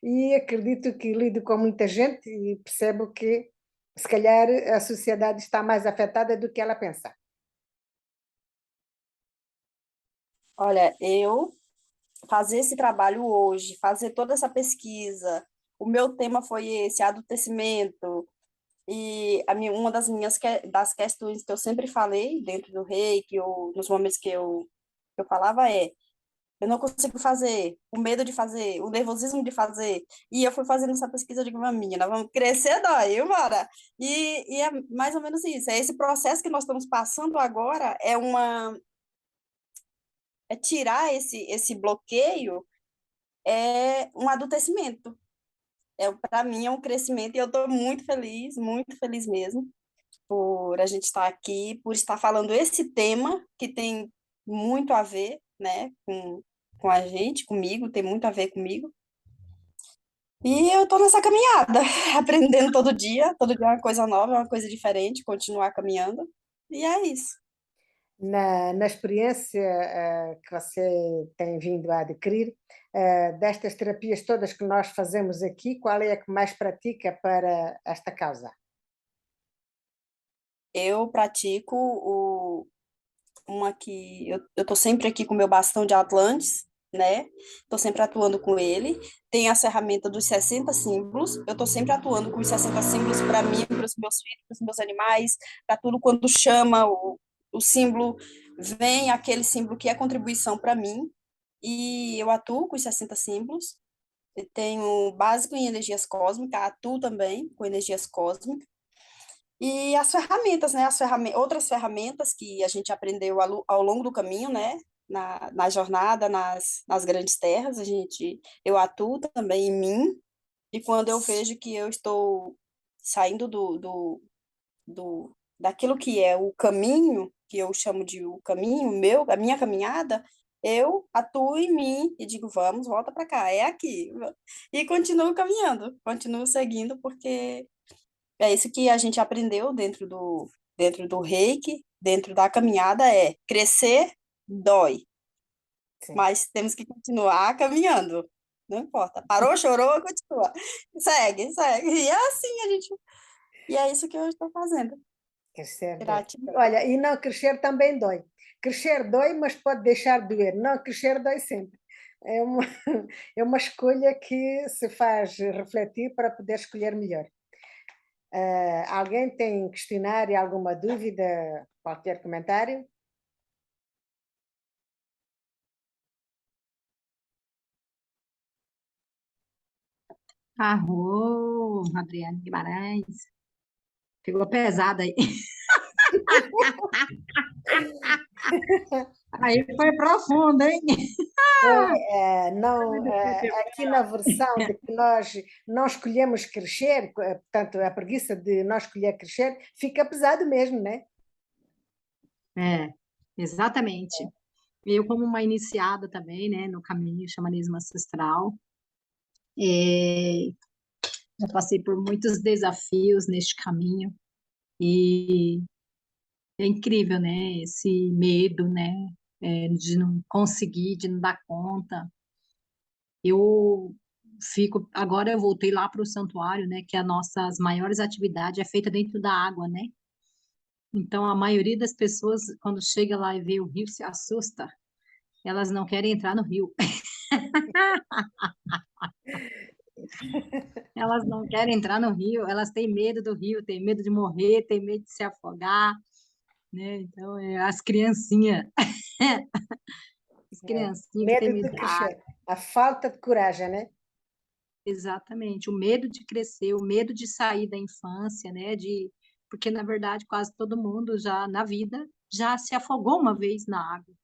e acredito que lido com muita gente e percebo que, se calhar, a sociedade está mais afetada do que ela pensa. Olha, eu fazer esse trabalho hoje, fazer toda essa pesquisa, o meu tema foi esse, adultecimento, e uma das questões que eu sempre falei dentro do reiki, ou nos momentos que eu falava eu não consigo fazer, o medo de fazer, o nervosismo de fazer. E eu fui fazendo essa pesquisa, eu digo, menina, vamos crescer daí, bora. E é mais ou menos isso. É esse processo que nós estamos passando agora, é tirar esse bloqueio, é um adultecimento. Para mim é um crescimento e eu estou muito feliz mesmo, por a gente estar aqui, por estar falando esse tema que tem muito a ver, né, com a gente, comigo, tem muito a ver comigo. E eu estou nessa caminhada, aprendendo todo dia é uma coisa nova, é uma coisa diferente, continuar caminhando, e é isso. Na experiência que você tem vindo a adquirir, destas terapias todas que nós fazemos aqui, qual é a que mais pratica para esta causa? Eu pratico uma que eu estou sempre aqui com o meu bastão de Atlantes, né? Estou sempre atuando com ele. Tem a ferramenta dos 60 símbolos. Eu estou sempre atuando com os 60 símbolos para mim, para os meus filhos, para os meus animais, para tudo. Quando chama o símbolo, vem aquele símbolo que é contribuição para mim. E eu atuo com os 60 símbolos. Eu tenho básico em energias cósmicas, atuo também com energias cósmicas. E as ferramentas, né? Outras ferramentas que a gente aprendeu ao longo do caminho, né? Na jornada, nas grandes terras, eu atuo também em mim, e quando eu vejo que eu estou saindo daquilo que é o caminho, que eu chamo de o caminho meu, a minha caminhada, eu atuo em mim e digo, vamos, volta para cá, é aqui. E continuo caminhando, continuo seguindo, porque é isso que a gente aprendeu dentro do reiki, dentro da caminhada, é crescer dói, Sim. mas temos que continuar caminhando. Não importa. Parou, chorou, continua. Segue, segue. E é assim a gente E é isso que eu estou fazendo. Crescer dói. Gratidão. Olha, e não crescer também dói. Crescer dói, mas pode deixar de doer. Não crescer dói sempre. É uma, é uma escolha que se faz refletir para poder escolher melhor. Alguém tem questionário, alguma dúvida, qualquer comentário? Arro, Adriane Guimarães. Pegou pesado aí. Aí foi profundo, hein? Não, aqui na versão de que nós não escolhemos crescer, portanto, a preguiça de não escolher crescer, fica pesado mesmo, né? É, exatamente. Eu, como uma iniciada também, né, no caminho xamanismo ancestral, já passei por muitos desafios neste caminho e é incrível, né, esse medo, né, de não conseguir, de não dar conta. Eu agora eu voltei lá para o santuário, né, que as nossas maiores atividades é feita dentro da água, né? Então, a maioria das pessoas, quando chega lá e vê o rio, se assusta. Elas não querem entrar no rio. Elas não querem entrar no rio, elas têm medo do rio, têm medo de morrer, têm medo de se afogar, né? Então, as criancinhas, as criancinhas que têm Medo medo de da água. crescer, a falta de coragem, né? Exatamente, o medo de crescer, o medo de sair da infância, né? Porque, na verdade, quase todo mundo já na vida já se afogou uma vez na água.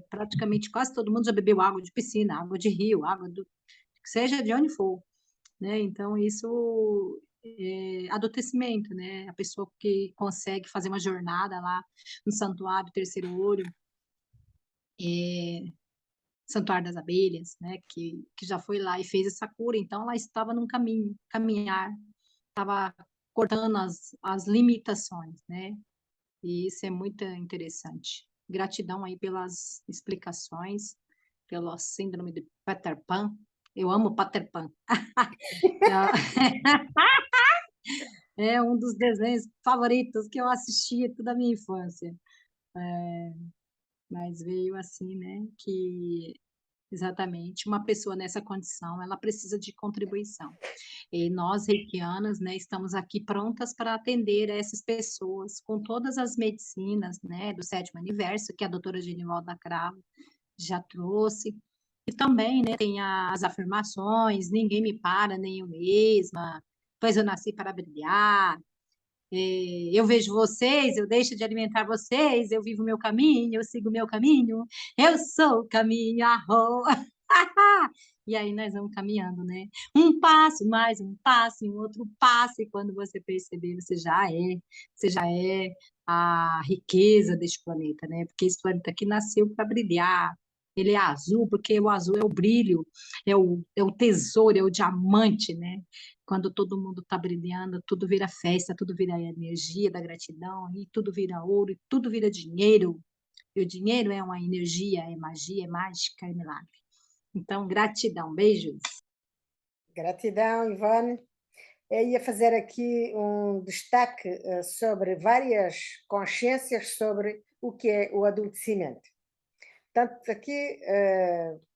Praticamente quase todo mundo já bebeu água de piscina, água de rio, seja de onde for, né? Então, isso é adultecimento, né? A pessoa que consegue fazer uma jornada lá no Santuário Terceiro Olho, Santuário das Abelhas, né? Que já foi lá e fez essa cura, então ela estava num caminhar, estava cortando as limitações, né? E isso é muito interessante. Gratidão aí pelas explicações, pela síndrome de Peter Pan. Eu amo Peter Pan. É um dos desenhos favoritos que eu assistia toda a minha infância. Mas veio assim, né, que exatamente uma pessoa nessa condição, ela precisa de contribuição. E nós, reikianas, né, estamos aqui prontas para atender essas pessoas com todas as medicinas, né, do sétimo universo, que a doutora Genivalda Cravo já trouxe. E também, né, tem as afirmações, ninguém me para, nem eu mesma, pois eu nasci para brilhar, eu vejo vocês, eu deixo de alimentar vocês, eu vivo o meu caminho, eu sigo o meu caminho, eu sou o caminho, arro. E aí nós vamos caminhando, né? Um passo, mais um passo, e um outro passo, e quando você perceber, você já é a riqueza deste planeta, né? Porque esse planeta aqui nasceu para brilhar. Ele é azul, porque o azul é o brilho, é o tesouro, é o diamante, né? Quando todo mundo está brilhando, tudo vira festa, tudo vira energia da gratidão, e tudo vira ouro, e tudo vira dinheiro. E o dinheiro é uma energia, é magia, é mágica, é milagre. Então, gratidão, beijos. Gratidão, Ivone. Eu ia fazer aqui um destaque sobre várias consciências sobre o que é o adultecimento. Portanto, aqui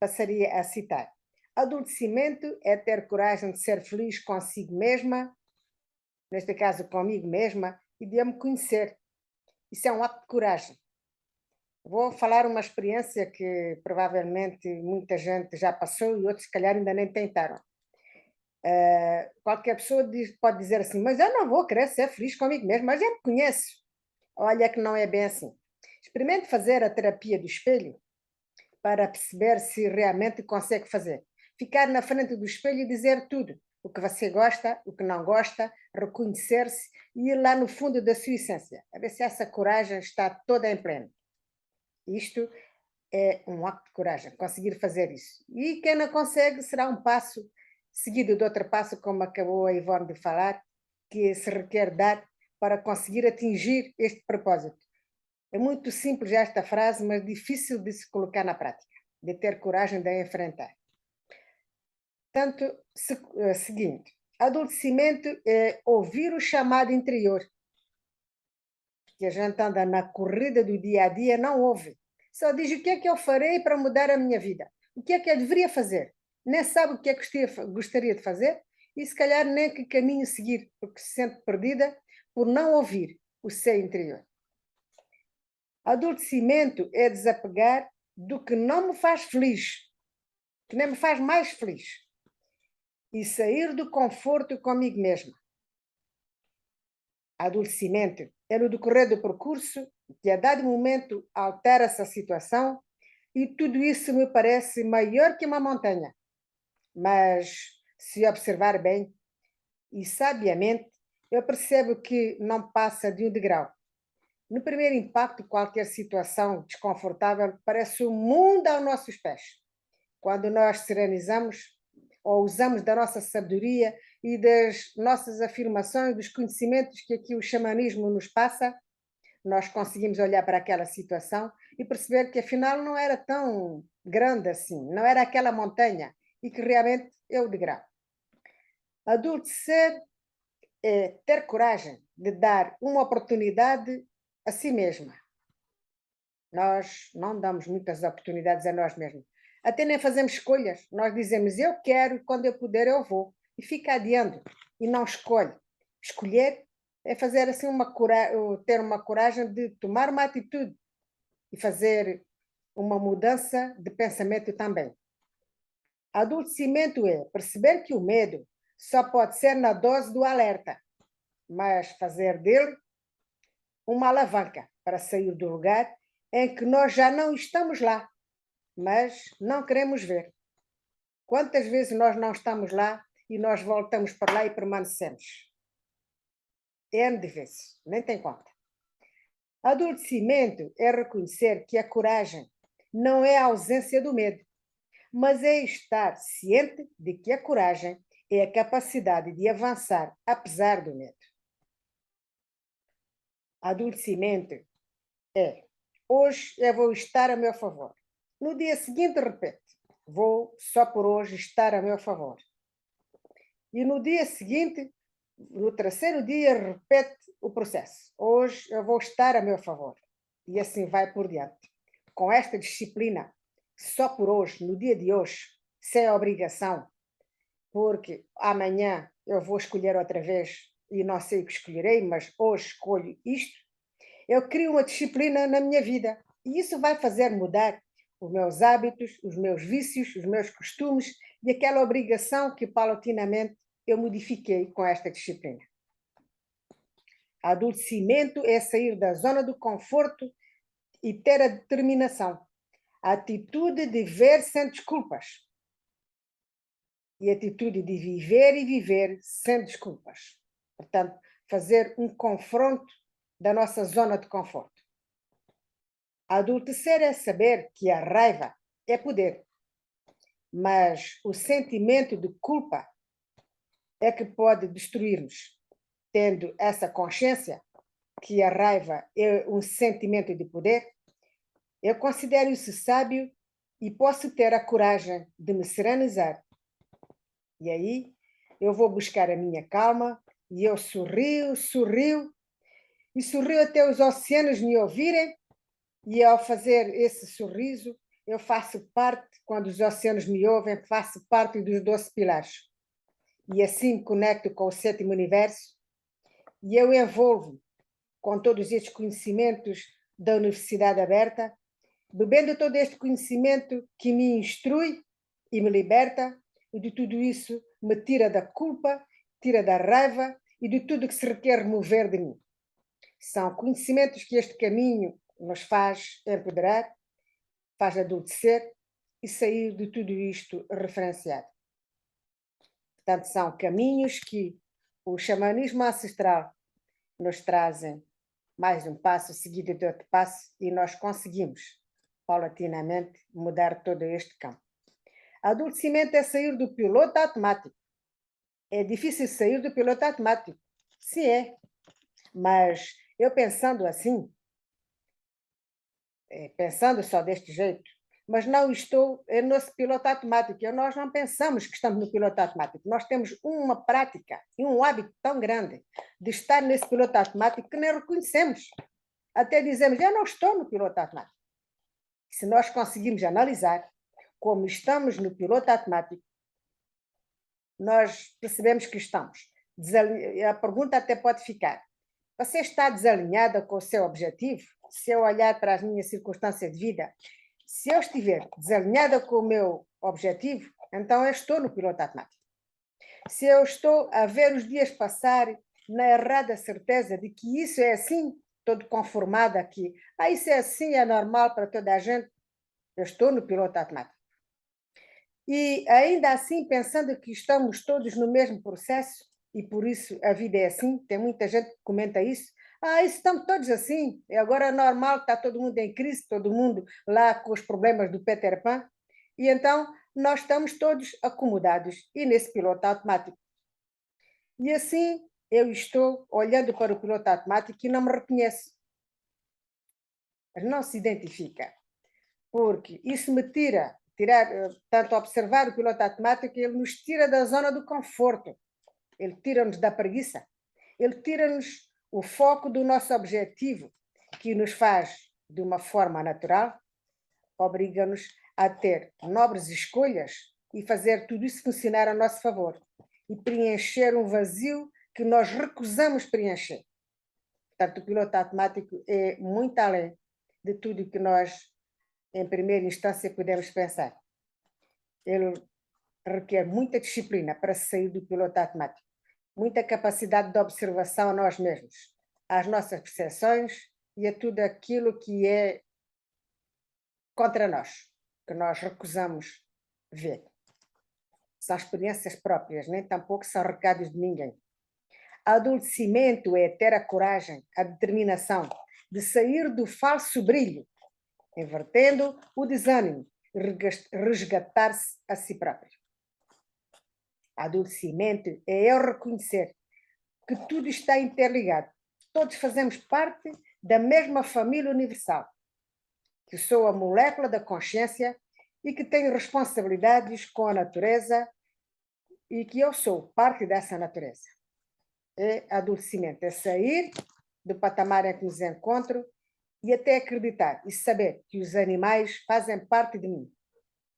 passaria a citar. Adultecimento é ter coragem de ser feliz consigo mesma, neste caso comigo mesma, e de me conhecer. Isso é um ato de coragem. Vou falar uma experiência que provavelmente muita gente já passou e outros, se calhar, ainda nem tentaram. Qualquer pessoa pode dizer assim, mas eu não vou querer ser feliz comigo mesmo, mas eu me conheço. Olha que não é bem assim. Experimente fazer a terapia do espelho para perceber se realmente consegue fazer. Ficar na frente do espelho e dizer tudo. O que você gosta, o que não gosta, reconhecer-se e ir lá no fundo da sua essência. A ver se essa coragem está toda em pleno. Isto é um ato de coragem, conseguir fazer isso. E quem não consegue será um passo seguido de outro passo, como acabou a Ivone de falar, que se requer dar para conseguir atingir este propósito. É muito simples esta frase, mas difícil de se colocar na prática, de ter coragem de a enfrentar. Portanto, seguinte, Adultecimento é ouvir o chamado interior, que a gente anda na corrida do dia a dia, não ouve. Só diz o que é que eu farei para mudar a minha vida. O que é que eu deveria fazer? Nem sabe o que é que gostaria de fazer e se calhar nem que caminho seguir, porque se sente perdida por não ouvir o seu interior. Adultecimento é desapegar do que não me faz feliz, que nem me faz mais feliz, e sair do conforto comigo mesma. Adultecimento é no decorrer do percurso que a dado momento altera-se a situação e tudo isso me parece maior que uma montanha. Mas, se observar bem e sabiamente, eu percebo que não passa de um degrau. No primeiro impacto, qualquer situação desconfortável parece o mundo aos nossos pés. Quando nós serenizamos ou usamos da nossa sabedoria e das nossas afirmações, dos conhecimentos que aqui o xamanismo nos passa, nós conseguimos olhar para aquela situação e perceber que afinal não era tão grande assim, não era aquela montanha e que realmente é o degrau. Adultecer é ter coragem de dar uma oportunidade a si mesma. Nós não damos muitas oportunidades a nós mesmos. Até nem fazemos escolhas. Nós dizemos, eu quero, quando eu puder eu vou. E fica adiando. E não escolhe. Escolher é fazer assim ter uma coragem de tomar uma atitude e fazer uma mudança de pensamento também. Adultecimento é perceber que o medo só pode ser na dose do alerta, mas fazer dele uma alavanca para sair do lugar em que nós já não estamos lá, mas não queremos ver. Quantas vezes nós não estamos lá e nós voltamos para lá e permanecemos? N de vezes, nem tem conta. Adultecimento é reconhecer que a coragem não é a ausência do medo, mas é estar ciente de que a coragem é a capacidade de avançar apesar do medo. Adultecimento é: hoje eu vou estar a meu favor. No dia seguinte, repete: vou só por hoje estar a meu favor. E no dia seguinte, no terceiro dia, repete o processo: hoje eu vou estar a meu favor. E assim vai por diante. Com esta disciplina, só por hoje, no dia de hoje, sem obrigação, porque amanhã eu vou escolher outra vez e não sei o que escolherei, mas hoje escolho isto. Eu crio uma disciplina na minha vida e isso vai fazer mudar os meus hábitos, os meus vícios, os meus costumes e aquela obrigação que paulatinamente eu modifiquei com esta disciplina. Adultecimento é sair da zona do conforto e ter a determinação, a atitude de ver sem desculpas e a atitude de viver e viver sem desculpas. Portanto, fazer um confronto da nossa zona de conforto. Adultecer é saber que a raiva é poder, mas o sentimento de culpa é que pode destruir-nos. Tendo essa consciência que a raiva é um sentimento de poder, eu considero isso sábio e posso ter a coragem de me serenizar. E aí eu vou buscar a minha calma e eu sorrio até os oceanos me ouvirem. E ao fazer esse sorriso, eu faço parte, quando os oceanos me ouvem, faço parte dos 12 pilares. E assim me conecto com o 7º universo e eu envolvo com todos estes conhecimentos da Universidade Aberta, bebendo todo este conhecimento que me instrui e me liberta, e de tudo isso me tira da culpa, tira da raiva e de tudo que se requer remover de mim. São conhecimentos que este caminho nos faz empoderar, faz adultecer e sair de tudo isto referenciado. Portanto, são caminhos que o xamanismo ancestral nos trazem mais um passo seguido de outro passo e nós conseguimos, paulatinamente, mudar todo este campo. Adultecimento é sair do piloto automático. É difícil sair do piloto automático. Sim, é. Mas eu pensando assim, pensando só deste jeito, mas não estou no piloto automático. Nós não pensamos que estamos no piloto automático. Nós temos uma prática e um hábito tão grande de estar nesse piloto automático que nem reconhecemos. Até dizemos, eu não estou no piloto automático. Se nós conseguirmos analisar como estamos no piloto automático, nós percebemos que estamos. A pergunta até pode ficar, você está desalinhada com o seu objetivo? Se eu olhar para as minhas circunstâncias de vida, se eu estiver desalinhada com o meu objetivo, então eu estou no piloto automático. Se eu estou a ver os dias passar na errada certeza de que isso é assim, todo conformada aqui, isso é assim, é normal para toda a gente, eu estou no piloto automático. E ainda assim, pensando que estamos todos no mesmo processo, e por isso a vida é assim, tem muita gente que comenta isso, isso estamos todos assim, e agora é normal, está todo mundo em crise, todo mundo lá com os problemas do Peter Pan, e então nós estamos todos acomodados e nesse piloto automático. E assim eu estou olhando para o piloto automático e não me reconheço. Mas não se identifica, porque isso me tirar, tanto observar o piloto automático, ele nos tira da zona do conforto, ele tira-nos da preguiça, ele tira-nos o foco do nosso objetivo, que nos faz, de uma forma natural, obriga-nos a ter nobres escolhas e fazer tudo isso funcionar a nosso favor e preencher um vazio que nós recusamos preencher. Portanto, o piloto automático é muito além de tudo que nós, em primeira instância, podemos pensar. Ele requer muita disciplina para sair do piloto automático, muita capacidade de observação a nós mesmos, às nossas percepções e a tudo aquilo que é contra nós, que nós recusamos ver. São experiências próprias, nem tampouco são recados de ninguém. Adultecimento é ter a coragem, a determinação de sair do falso brilho, invertendo o desânimo, resgatar-se a si próprio. Adultecimento é eu reconhecer que tudo está interligado. Todos fazemos parte da mesma família universal, que sou a molécula da consciência e que tenho responsabilidades com a natureza e que eu sou parte dessa natureza. É adultecimento, é sair do patamar em que nos encontro e até acreditar e saber que os animais fazem parte de mim.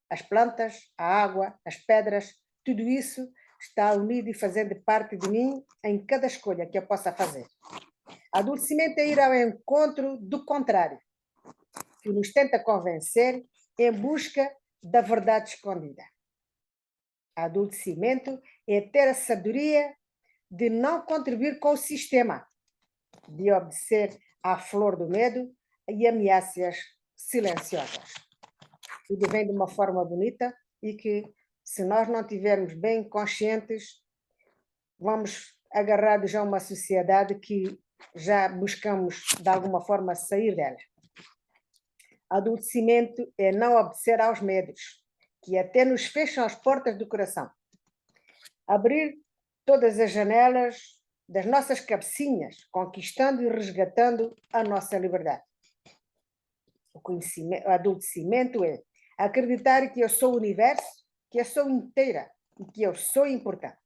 As plantas, a água, as pedras, tudo isso está unido e fazendo parte de mim em cada escolha que eu possa fazer. Adultecimento é ir ao encontro do contrário, que nos tenta convencer em busca da verdade escondida. Adultecimento é ter a sabedoria de não contribuir com o sistema, de obedecer à flor do medo e ameaças silenciosas. Tudo vem de uma forma bonita e que, se nós não estivermos bem conscientes, vamos agarrados a uma sociedade que já buscamos, de alguma forma, sair dela. Adultecimento é não obedecer aos medos, que até nos fecham as portas do coração. Abrir todas as janelas das nossas cabecinhas, conquistando e resgatando a nossa liberdade. O adultecimento é acreditar que eu sou o universo, que eu sou inteira e que eu sou importante.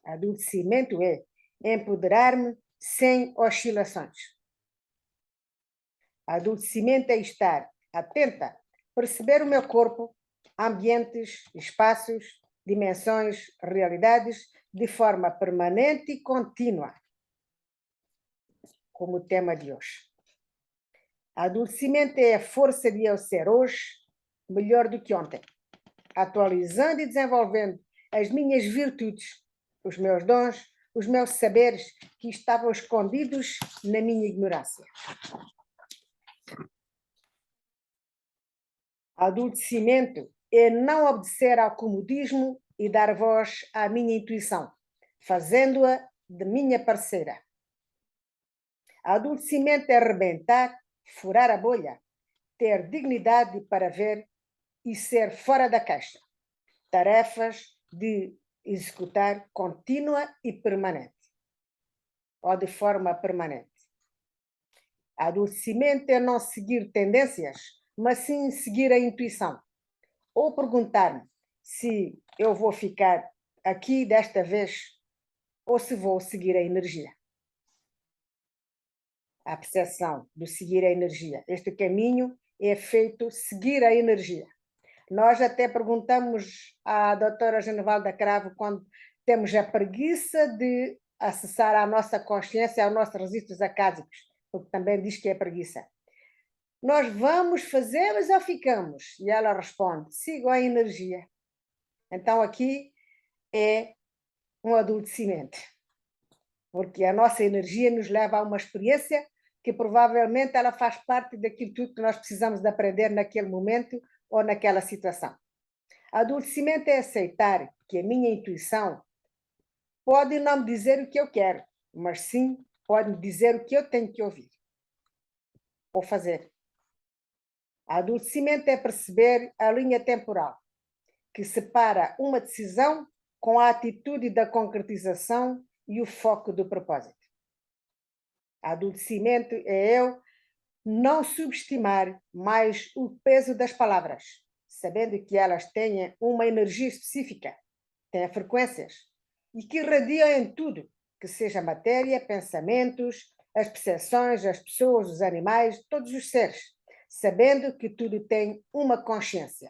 Adultecimento é empoderar-me sem oscilações. Adultecimento é estar atenta, perceber o meu corpo, ambientes, espaços, dimensões, realidades, de forma permanente e contínua, como o tema de hoje. Adultecimento é a força de eu ser hoje melhor do que ontem, atualizando e desenvolvendo as minhas virtudes, os meus dons, os meus saberes que estavam escondidos na minha ignorância. Adultecimento é não obedecer ao comodismo e dar voz à minha intuição, fazendo-a de minha parceira. Adultecimento é arrebentar, furar a bolha, ter dignidade para ver e ser fora da caixa. Tarefas de executar contínua e permanente, ou de forma permanente. Adultecimento é não seguir tendências, mas sim seguir a intuição. Ou perguntar-me se eu vou ficar aqui desta vez ou se vou seguir a energia. A percepção do seguir a energia. Este caminho é feito seguir a energia. Nós até perguntamos à doutora Genivalda Cravo quando temos a preguiça de acessar a nossa consciência, aos nossos registros acásicos, porque também diz que é preguiça. Nós vamos, fazemos ou ficamos? E ela responde, sigo a energia. Então aqui é um adultecimento, porque a nossa energia nos leva a uma experiência que provavelmente ela faz parte daquilo tudo que nós precisamos de aprender naquele momento ou naquela situação. Adultecimento é aceitar que a minha intuição pode não me dizer o que eu quero, mas sim pode me dizer o que eu tenho que ouvir ou fazer. Adultecimento é perceber a linha temporal que separa uma decisão com a atitude da concretização e o foco do propósito. Adultecimento é eu não subestimar mais o peso das palavras, sabendo que elas têm uma energia específica, têm frequências, e que irradiam em tudo, que seja matéria, pensamentos, as percepções, as pessoas, os animais, todos os seres, sabendo que tudo tem uma consciência.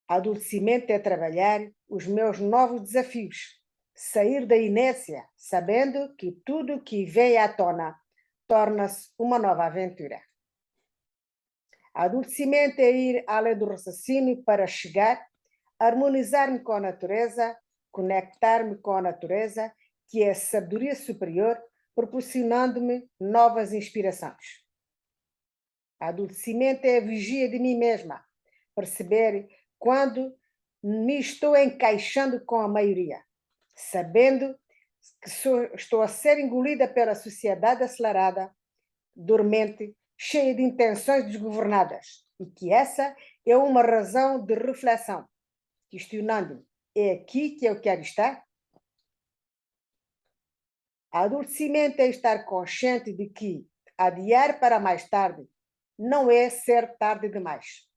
Adultecimento é trabalhar os meus novos desafios, sair da inércia, sabendo que tudo que vem à tona torna-se uma nova aventura. Adultecimento é ir além do raciocínio para chegar, harmonizar-me com a natureza, conectar-me com a natureza, que é a sabedoria superior, proporcionando-me novas inspirações. Adultecimento é a vigia de mim mesma, perceber quando me estou encaixando com a maioria, sabendo que estou a ser engolida pela sociedade acelerada, dormente, cheia de intenções desgovernadas, e que essa é uma razão de reflexão, questionando-me, é aqui que eu quero estar? Adultecimento é estar consciente de que adiar para mais tarde não é ser tarde demais.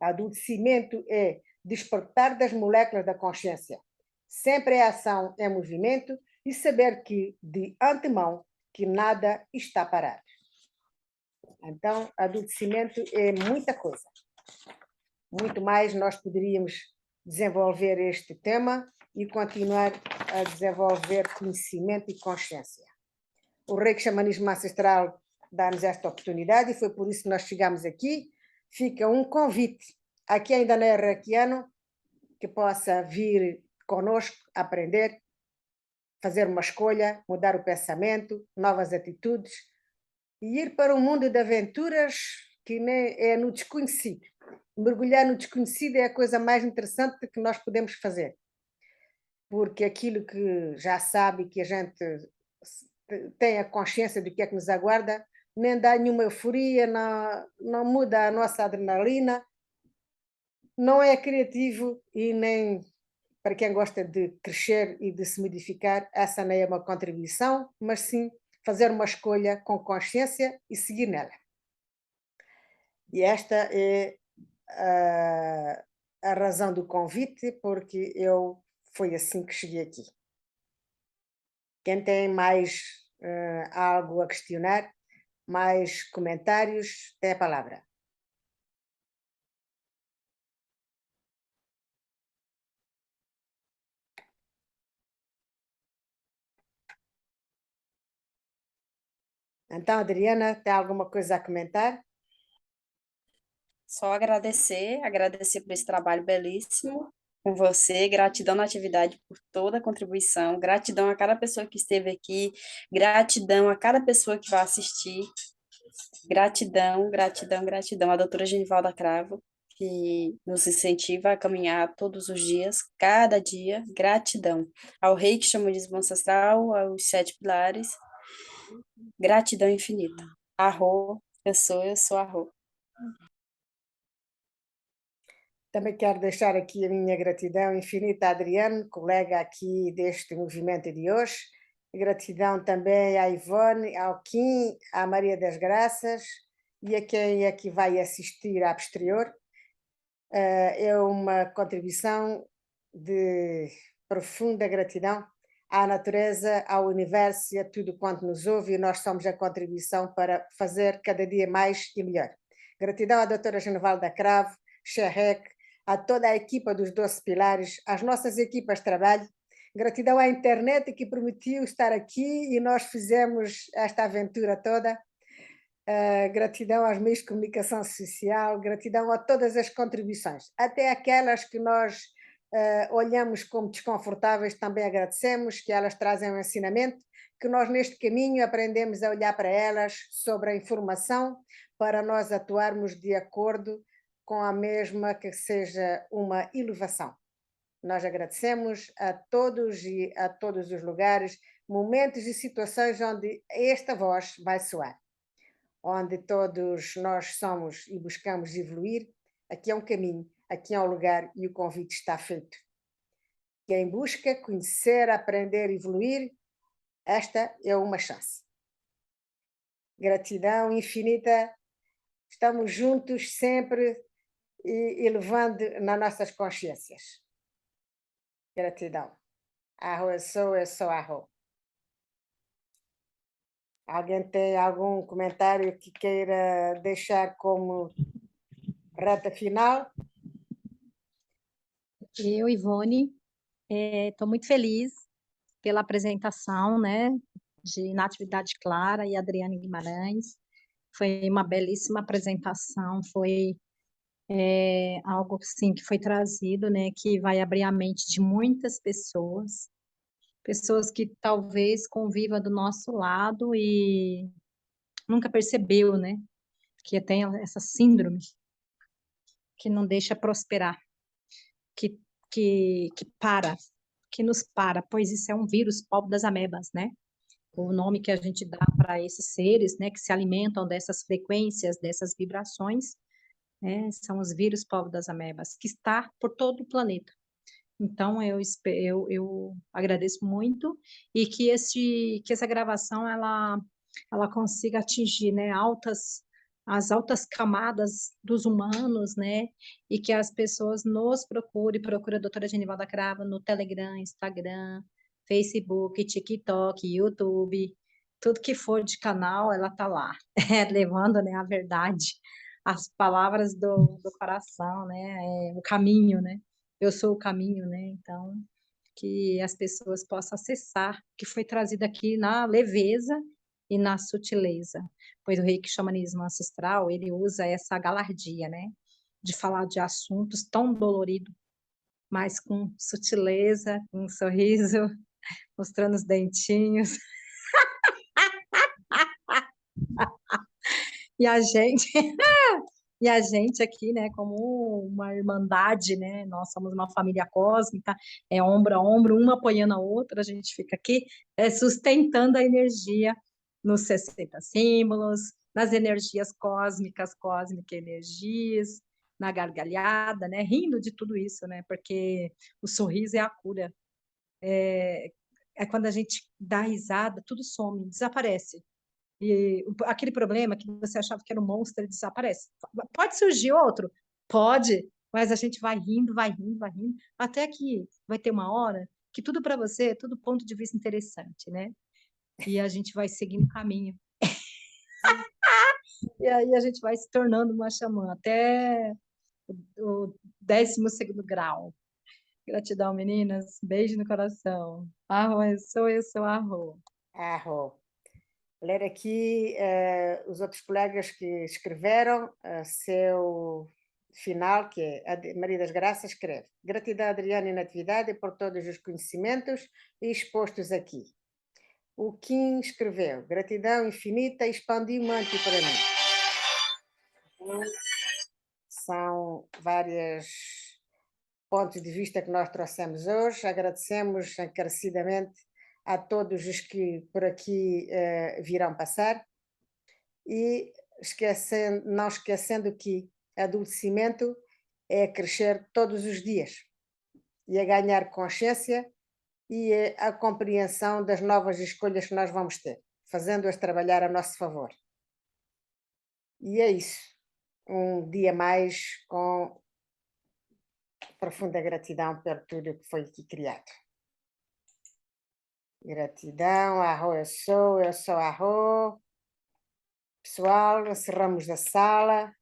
Adultecimento é despertar das moléculas da consciência. Sempre é ação, é movimento, e saber que, de antemão, que nada está parado. Então, adultecimento é muita coisa. Muito mais nós poderíamos desenvolver este tema e continuar a desenvolver conhecimento e consciência. O Reiki Xamanismo Ancestral dá-nos esta oportunidade e foi por isso que nós chegamos aqui. Fica um convite a quem ainda não é reikiano que possa vir conosco aprender, fazer uma escolha, mudar o pensamento, novas atitudes e ir para um mundo de aventuras que nem é no desconhecido. Mergulhar no desconhecido é a coisa mais interessante que nós podemos fazer, porque aquilo que já sabe, que a gente tem a consciência do que é que nos aguarda, nem dá nenhuma euforia, não muda a nossa adrenalina, não é criativo e nem para quem gosta de crescer e de se modificar, essa não é uma contribuição, mas sim fazer uma escolha com consciência e seguir nela. E esta é a razão do convite, porque foi assim que cheguei aqui. Quem tem mais algo a questionar, mais comentários, tem a palavra. Então, Adriana, tem alguma coisa a comentar? Só agradecer por esse trabalho belíssimo com você, gratidão na atividade por toda a contribuição, gratidão a cada pessoa que esteve aqui, gratidão a cada pessoa que vai assistir, gratidão, gratidão, gratidão à doutora Genivalda Cravo, que nos incentiva a caminhar todos os dias, cada dia, gratidão ao Reiki Xamanismo Ancestral, aos 7 pilares, gratidão infinita. Arro, eu sou Arro. Também quero deixar aqui a minha gratidão infinita a Adriano, colega aqui deste movimento de hoje. Gratidão também à Ivone, ao Kim, à Maria das Graças e a quem é que vai assistir a posterior. É uma contribuição de profunda gratidão à natureza, ao universo e a tudo quanto nos ouve, e nós somos a contribuição para fazer cada dia mais e melhor. Gratidão à doutora Genevalda Cravo, Xerrec, a toda a equipa dos 12 Pilares, às nossas equipas de trabalho, gratidão à internet que permitiu estar aqui e nós fizemos esta aventura toda. Gratidão aos meios de comunicação social, gratidão a todas as contribuições, até aquelas que nós olhamos como desconfortáveis, também agradecemos, que elas trazem um ensinamento, que nós neste caminho aprendemos a olhar para elas sobre a informação, para nós atuarmos de acordo com a mesma, que seja uma elevação. Nós agradecemos a todos e a todos os lugares, momentos e situações onde esta voz vai soar, onde todos nós somos e buscamos evoluir. Aqui é um caminho, aqui é um lugar e o convite está feito. Quem busca conhecer, aprender, evoluir, esta é uma chance. Gratidão infinita, estamos juntos sempre e elevando nas nossas consciências. Gratidão. Arro, eu sou Arro. Alguém tem algum comentário que queira deixar como reta final? Eu, Ivone, estou muito feliz pela apresentação, né, de Natividade Clara e Adriane Guimarães. Foi uma belíssima apresentação, foi algo assim, que foi trazido, né, que vai abrir a mente de muitas pessoas, pessoas que talvez convivam do nosso lado e nunca percebeu, né, que tem essa síndrome que não deixa prosperar, que, que nos para, pois isso é um vírus, povo das amebas, né? O nome que a gente dá para esses seres, né, que se alimentam dessas frequências, dessas vibrações, né, são os vírus, povo das amebas, que está por todo o planeta. Então, eu agradeço muito e que essa gravação, ela consiga atingir, né, as altas camadas dos humanos, né, e que as pessoas nos procure a doutora Genivalda Cravo no Telegram, Instagram, Facebook, TikTok, YouTube, tudo que for de canal, ela tá lá, levando, né, a verdade, as palavras do coração, né, o caminho, né, eu sou o caminho, né, então, que as pessoas possam acessar, que foi trazido aqui na leveza e na sutileza, pois o Reiki Xamanismo Ancestral, ele usa essa galardia, né, de falar de assuntos tão doloridos, mas com sutileza, com um sorriso, mostrando os dentinhos. E a gente, e a gente aqui, né, como uma irmandade, né, nós somos uma família cósmica, é ombro a ombro, uma apoiando a outra, a gente fica aqui sustentando a energia nos 60 símbolos, nas energias cósmicas, cósmica energias, na gargalhada, né, rindo de tudo isso, né, porque o sorriso é a cura. É quando a gente dá risada, tudo some, desaparece. E aquele problema que você achava que era um monstro, ele desaparece. Pode surgir outro? Pode, mas a gente vai rindo, vai rindo, vai rindo, até que vai ter uma hora que tudo para você é tudo ponto de vista interessante, né? E a gente vai seguindo o caminho. E aí a gente vai se tornando uma xamã até o 12º grau. Gratidão, meninas. Beijo no coração. Arro, eu sou Arro. Arro. Ler aqui os outros colegas que escreveram, seu final, que é a Maria das Graças, escreve: gratidão, Adriana e Natividade, por todos os conhecimentos expostos aqui. O Kim escreveu: gratidão infinita, expandiu muito para mim. São vários pontos de vista que nós trouxemos hoje. Agradecemos encarecidamente a todos os que por aqui virão passar e não esquecendo que adultecimento é crescer todos os dias e é ganhar consciência e é a compreensão das novas escolhas que nós vamos ter, fazendo-as trabalhar a nosso favor. E é isso. Um dia mais com profunda gratidão por tudo que foi aqui criado. Gratidão, Arro eu sou Arro. Pessoal, encerramos a sala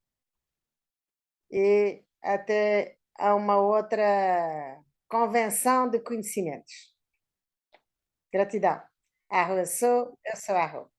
e até a uma outra convenção de conhecimentos. Gratidão. Arro eu sou Arro.